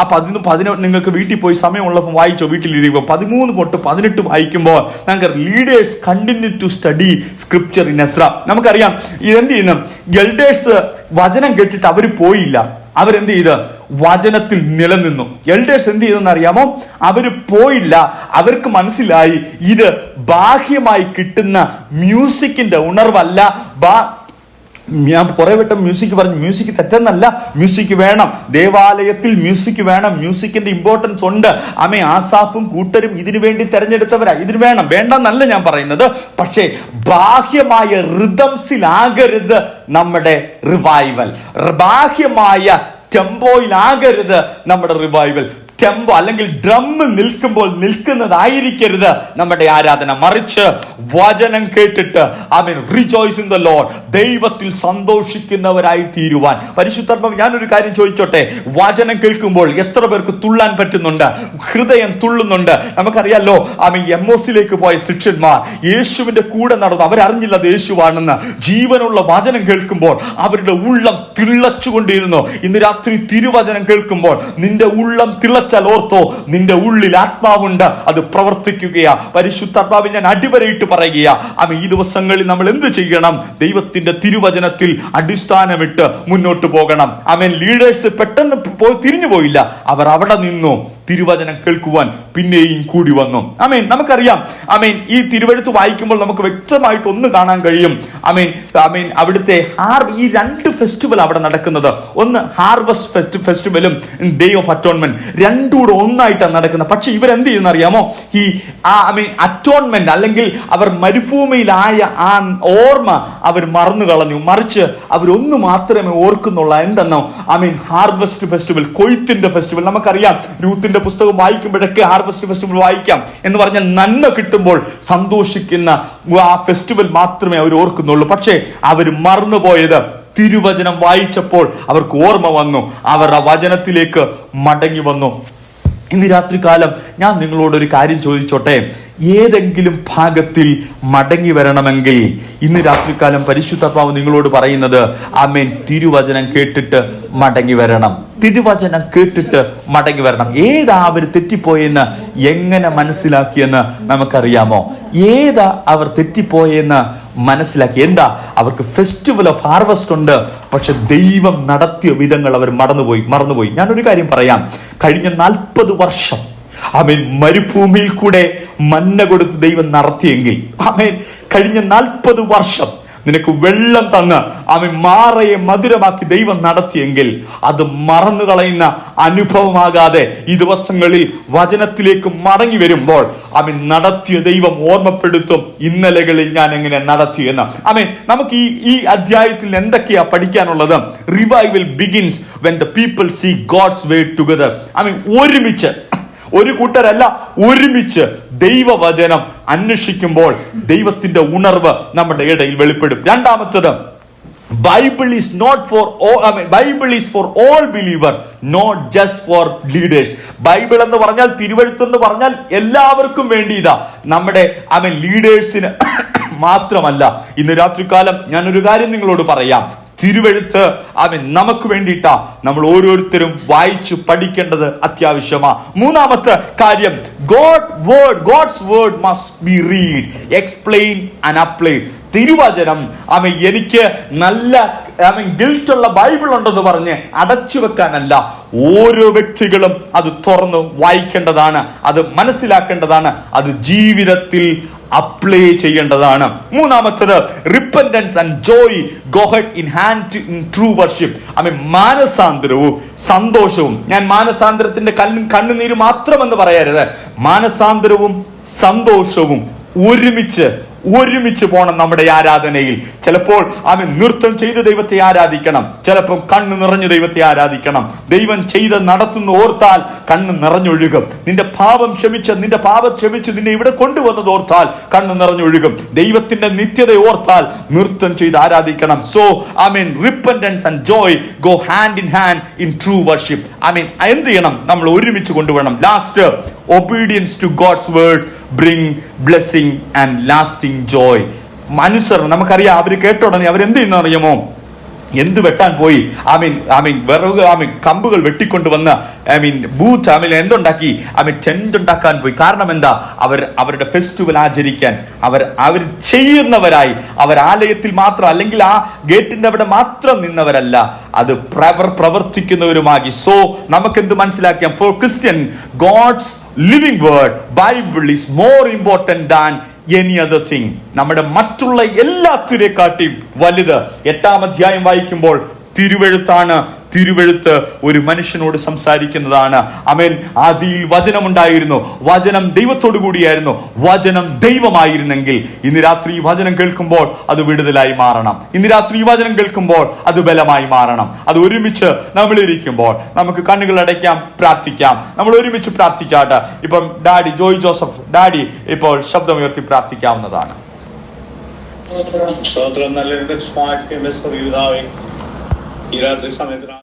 ആ 11 നിങ്ങൾക്ക് വീട്ടിൽ പോയി സമയമുള്ളപ്പോൾ വായിച്ചോ, വീട്ടിലിരിക്കുമ്പോൾ. 13 തൊട്ട് 18 വായിക്കുമ്പോൾ നമുക്ക് leaders continue to study scripture in Ezra. നമുക്കറിയാം ഇതെന്ത് ചെയ്യുന്നു, എൽഡേഴ്സ് വചനം കേട്ടിട്ട് അവർ പോയില്ല, അവരെന്ത് ചെയ്ത് വചനത്തിൽ നിലനിന്നു. എൽഡേഴ്സ് എന്ത് ചെയ്തെന്ന് അറിയാമോ, അവര് പോയില്ല. അവർക്ക് മനസ്സിലായി ഇത് ബാഹ്യമായി കിട്ടുന്ന മ്യൂസിക്കിന്റെ ഉണർവല്ല. ഞാൻ കുറെ വട്ടം മ്യൂസിക് പറഞ്ഞു, മ്യൂസിക് തെറ്റെന്നല്ല, മ്യൂസിക് വേണം, ദേവാലയത്തിൽ മ്യൂസിക് വേണം, മ്യൂസിക്കിന്റെ ഇമ്പോർട്ടൻസ് ഉണ്ട്. ആസാഫും കൂട്ടരും ഇതിനു വേണ്ടി തെരഞ്ഞെടുത്തവരാ, ഇതിന് വേണം, വേണ്ടെന്നല്ല ഞാൻ പറയുന്നത്. പക്ഷേ ബാഹ്യമായ റിതംസിലാകരുത് നമ്മുടെ റിവൈവൽ, ബാഹ്യമായ ടെമ്പോയിലാകരുത് നമ്മുടെ റിവൈവൽ. ടെമ്പോ അല്ലെങ്കിൽ ഡ്രമ്മിൽ നിൽക്കുമ്പോൾ നിൽക്കുന്നതായിരിക്കരുത് നമ്മുടെ ആരാധന, മറിച്ച് വചനം കേട്ടിട്ട് റിജോയ്സ് ഇൻ ദ ലോർഡ്, ദൈവത്തിൽ സന്തോഷിക്കുന്നവരായി തീരുവാൻ. പരിശുദ്ധാത്മാവ്, ഞാനൊരു കാര്യം ചോദിച്ചോട്ടെ, വചനം കേൾക്കുമ്പോൾ എത്ര പേർക്ക് തുള്ളാൻ പറ്റുന്നുണ്ട്, ഹൃദയം തുള്ളുന്നുണ്ട്? നമുക്കറിയാലോ, എമ്മോസിലേക്ക് പോയ ശിഷ്യന്മാർ യേശുവിന്റെ കൂടെ നടന്നു, അവരറിഞ്ഞില്ല അത് യേശുവാണെന്ന്. ജീവനുള്ള വചനം കേൾക്കുമ്പോൾ അവരുടെ ഉള്ളം തിളച്ചുകൊണ്ടിരുന്നു. ഇന്ന് രാത്രി തിരുവചനം കേൾക്കുമ്പോൾ നിന്റെ ഉള്ളം ഓർത്തോ, നിന്റെ ഉള്ളിൽ ആത്മാവുണ്ട്, അത് പ്രവർത്തിക്കുകയാ. പരിശുദ്ധാത്മാവിൽ ഞാൻ അടിവരയിട്ട് പറയുകയാ. ഈ ദിവസങ്ങളിൽ നമ്മൾ എന്ത് ചെയ്യണം? ദൈവത്തിന്റെ തിരുവചനത്തിൽ അടിസ്ഥാനമിട്ട് മുന്നോട്ട് പോകണം. ലീഡേഴ്സ് പെട്ടെന്ന് തിരിഞ്ഞു പോയില്ല, അവർ അവിടെ നിന്നു തിരുവചനം കേൾക്കുവാൻ പിന്നെയും കൂടി വന്നു. നമുക്കറിയാം, ഈ തിരുവഴുത്ത് വായിക്കുമ്പോൾ നമുക്ക് വ്യക്തമായിട്ട് ഒന്ന് കാണാൻ കഴിയും. അവിടുത്തെ ഈ 2 ഫെസ്റ്റിവൽ അവിടെ നടക്കുന്നത്. ഒന്ന് ഹാർവസ്റ്റ് ഫെസ്റ്റിവലും ഡേ ഓഫ് അറ്റോൺമെന്റ്, രണ്ടും കൂടെ ഒന്നായിട്ടാണ് നടക്കുന്നത്. പക്ഷെ ഇവരെന്ത് ചെയ്യുന്ന അറിയാമോ, ഈ അറ്റോൺമെന്റ് അല്ലെങ്കിൽ അവർ മരുഭൂമിയിലായ ആ ഓർമ്മ അവർ മറന്നു കളഞ്ഞു. മറിച്ച് അവരൊന്ന് മാത്രമേ ഓർക്കുന്നുള്ളൂ. എന്തെന്നോ, ഹാർവസ്റ്റ് ഫെസ്റ്റിവൽ, കൊയ്ത്തിന്റെ ഫെസ്റ്റിവൽ. നമുക്കറിയാം, രൂത്തിന്റെ പുസ്തകം വായിക്കുമ്പോഴൊക്കെ ഹാർവസ്റ്റ് ഫെസ്റ്റിവൽ വായിക്കാം എന്ന് പറഞ്ഞാൽ നന്മ കിട്ടുമ്പോൾ സന്തോഷിക്കുന്ന ആ ഫെസ്റ്റിവൽ മാത്രമേ അവർ ഓർക്കുന്നുള്ളൂ. പക്ഷേ അവർ മറന്നുപോയത് തിരുവചനം വായിച്ചപ്പോൾ അവർക്ക് ഓർമ്മ വന്നു, അവർ ആ വചനത്തിലേക്ക് മടങ്ങി വന്നു. ഇന്ന് രാത്രികാലം ഞാൻ നിങ്ങളോടൊരു കാര്യം ചോദിച്ചോട്ടെ, ഏതെങ്കിലും ഭാഗത്തിൽ മടങ്ങി വരണമെങ്കിൽ ഇന്ന് രാത്രികാലം പരിശുദ്ധാത്മാവ് നിങ്ങളോട് പറയുന്നത്, തിരുവചനം കേട്ടിട്ട് മടങ്ങി വരണം. തിരുവചനം കേട്ടിട്ട് മടങ്ങി വരണം. ഏതാ അവർ തെറ്റിപ്പോയെന്ന് എങ്ങനെ മനസ്സിലാക്കിയെന്ന് നമുക്കറിയാമോ? ഏതാ അവർ തെറ്റിപ്പോയെന്ന് മനസ്സിലാക്കി? എന്താ, അവർക്ക് ഫെസ്റ്റിവൽ ഓഫ് ഹാർവസ്റ്റ് ഉണ്ട്, പക്ഷെ ദൈവം നടത്തിയ വിധങ്ങൾ അവർ മറന്നുപോയി. ഞാനൊരു കാര്യം പറയാം. കഴിഞ്ഞ 40 വർഷം മരുഭൂമിയിൽ കൂടെ മന്ന കൊടുത്ത് ദൈവം നടത്തിയെങ്കിൽ, കഴിഞ്ഞ 40 വർഷം നിനക്ക് വെള്ളം തന്ന് മാറയെ മധുരമാക്കി ദൈവം നടത്തിയെങ്കിൽ, അത് മറന്നു കളയുന്ന അനുഭവമാകാതെ ഈ ദിവസങ്ങളിൽ വചനത്തിലേക്ക് മടങ്ങി വരുമ്പോൾ നടത്തിയ ദൈവം ഓർമ്മപ്പെടുത്തും, ഇന്നലകളിൽ ഞാൻ എങ്ങനെ നടത്തിയെന്ന്. നമുക്ക് ഈ അധ്യായത്തിൽ എന്തൊക്കെയാ പഠിക്കാനുള്ളത്? Revival begins when the people see God's way together. ഒരു കൂട്ടരല്ല, ഒരുമിച്ച് ദൈവവചനം അന്വേഷിക്കുമ്പോൾ ദൈവത്തിന്റെ ഉണർവ് നമ്മുടെ ഇടയിൽ വെളിപ്പെടും. രണ്ടാമത്തത്, Bible is not for all, Bible is for all believer, not just for leaders. Bible എന്ന് പറഞ്ഞാൽ, തിരുവെഴുത്ത് എന്ന് പറഞ്ഞാൽ എല്ലാവർക്കും വേണ്ടി ഇതാ, നമ്മുടെ ലീഡേഴ്സിന് മാത്രമല്ല. ഇന്ന് രാത്രികാലം ഞാനൊരു കാര്യം നിങ്ങളോട് പറയാം. തിരുവെഴുത്ത് നമുക്ക് വേണ്ടിയിട്ടാ നമ്മൾ ഓരോരുത്തരും വായിച്ചു പഠിക്കേണ്ടത് അത്യാവശ്യമാ. മൂന്നാമത്തെ കാര്യം, God's word must be read, explain and apply. തിരുവചനം എനിക്ക് നല്ല ഗിൽറ്റുള്ള ബൈബിൾ ഉണ്ടെന്ന് പറഞ്ഞ് അടച്ചു വെക്കാനല്ല, ഓരോ വ്യക്തികളും അത് തുറന്ന് വായിക്കേണ്ടതാണ്, അത് മനസ്സിലാക്കേണ്ടതാണ്, അത് ജീവിതത്തിൽ അപ്ലൈ ചെയ്യേണ്ടതാണ്. മൂന്നാമത്തത്, repentance and joy go in hand in true worship. മാനസാന്തരവും സന്തോഷവും, ഞാൻ മാനസാന്തരത്തിന്റെ കണ്ണുനീര് മാത്രമെന്ന് പറയരുത്, മാനസാന്തരവും സന്തോഷവും ഒരുമിച്ച് പോണം നമ്മുടെ ആരാധനയിൽ. ചിലപ്പോൾ നൃത്തം ചെയ്ത് ദൈവത്തെ ആരാധിക്കണം, ചിലപ്പോൾ കണ്ണ് നിറഞ്ഞ് ദൈവത്തെ ആരാധിക്കണം. ദൈവം ചെയ്ത് നടത്തുന്ന ഓർത്താൽ കണ്ണ് നിറഞ്ഞൊഴുകും. നിന്റെ പാപം ക്ഷമിച്ച് നിന്നെ ഇവിടെ കൊണ്ടുവന്നത് ഓർത്താൽ കണ്ണ് നിറഞ്ഞൊഴുകും. ദൈവത്തിന്റെ നിത്യത ഓർത്താൽ നൃത്തം ചെയ്ത് ആരാധിക്കണം. So repentance and joy go hand in hand in true worship. എന്ത് ചെയ്യണം? നമ്മൾ ഒരുമിച്ച് കൊണ്ടുപോകണം. Last, obedience to God's word bring blessing and lasting joy. മനുഷ്യർ നമുക്കറിയാം, അവര് കേട്ട ഉടനെ അവരെന്ത് ചെയ്യുന്ന അറിയാമോ? എന്ത് വെട്ടാൻ പോയി? വിറക് കമ്പുകൾ വെട്ടിക്കൊണ്ടുവന്ന് ബൂത്ത് എന്തുണ്ടാക്കി? ടെന്റ് ഉണ്ടാക്കാൻ പോയി. കാരണം എന്താ? അവരുടെ ഫെസ്റ്റിവൽ ആചരിക്കാൻ അവർ ചെയ്യുന്നവരായി. അവർ ആലയത്തിൽ മാത്രം, അല്ലെങ്കിൽ ആ ഗേറ്റിന്റെ അവിടെ മാത്രം നിന്നവരല്ല, അത് പ്രവർത്തിക്കുന്നവരുമാകി. സോ നമുക്കെന്ത് മനസ്സിലാക്കാം? For Christian, God's living word Bible is more important than any other thing. നമ്മുടെ മറ്റുള്ള എല്ലാത്തിനെക്കാട്ടിയും വലുത് 8-ാം അധ്യായം വായിക്കുമ്പോൾ തിരുവെഴുത്താണ്. തിരുവെഴുത്ത് ഒരു മനുഷ്യനോട് സംസാരിക്കുന്നതാണ്. ആദിയിൽ വചനമുണ്ടായിരുന്നു, വചനം ദൈവത്തോടു കൂടിയായിരുന്നു, വചനം ദൈവമായിരുന്നെങ്കിൽ ഇന്ന് രാത്രി ഈ വചനം കേൾക്കുമ്പോൾ അത് വിടുതലായി മാറണം. ഇന്ന് രാത്രി ഈ വചനം കേൾക്കുമ്പോൾ അത് ബലമായി മാറണം. അത് ഒരുമിച്ച് നമ്മൾ ഇരിക്കുമ്പോൾ നമുക്ക് കണ്ണുകൾ അടയ്ക്കാം, പ്രാർത്ഥിക്കാം. നമ്മൾ ഒരുമിച്ച് പ്രാർത്ഥിച്ചാട്ട്. ഇപ്പം ഡാഡി ജോയ് ജോസഫ് ഡാഡി ഇപ്പോൾ ശബ്ദമുയർത്തി പ്രാർത്ഥിക്കാവുന്നതാണ്. സ്തോത്രം. നല്ല ഈ രാത്രി സമയത്ത്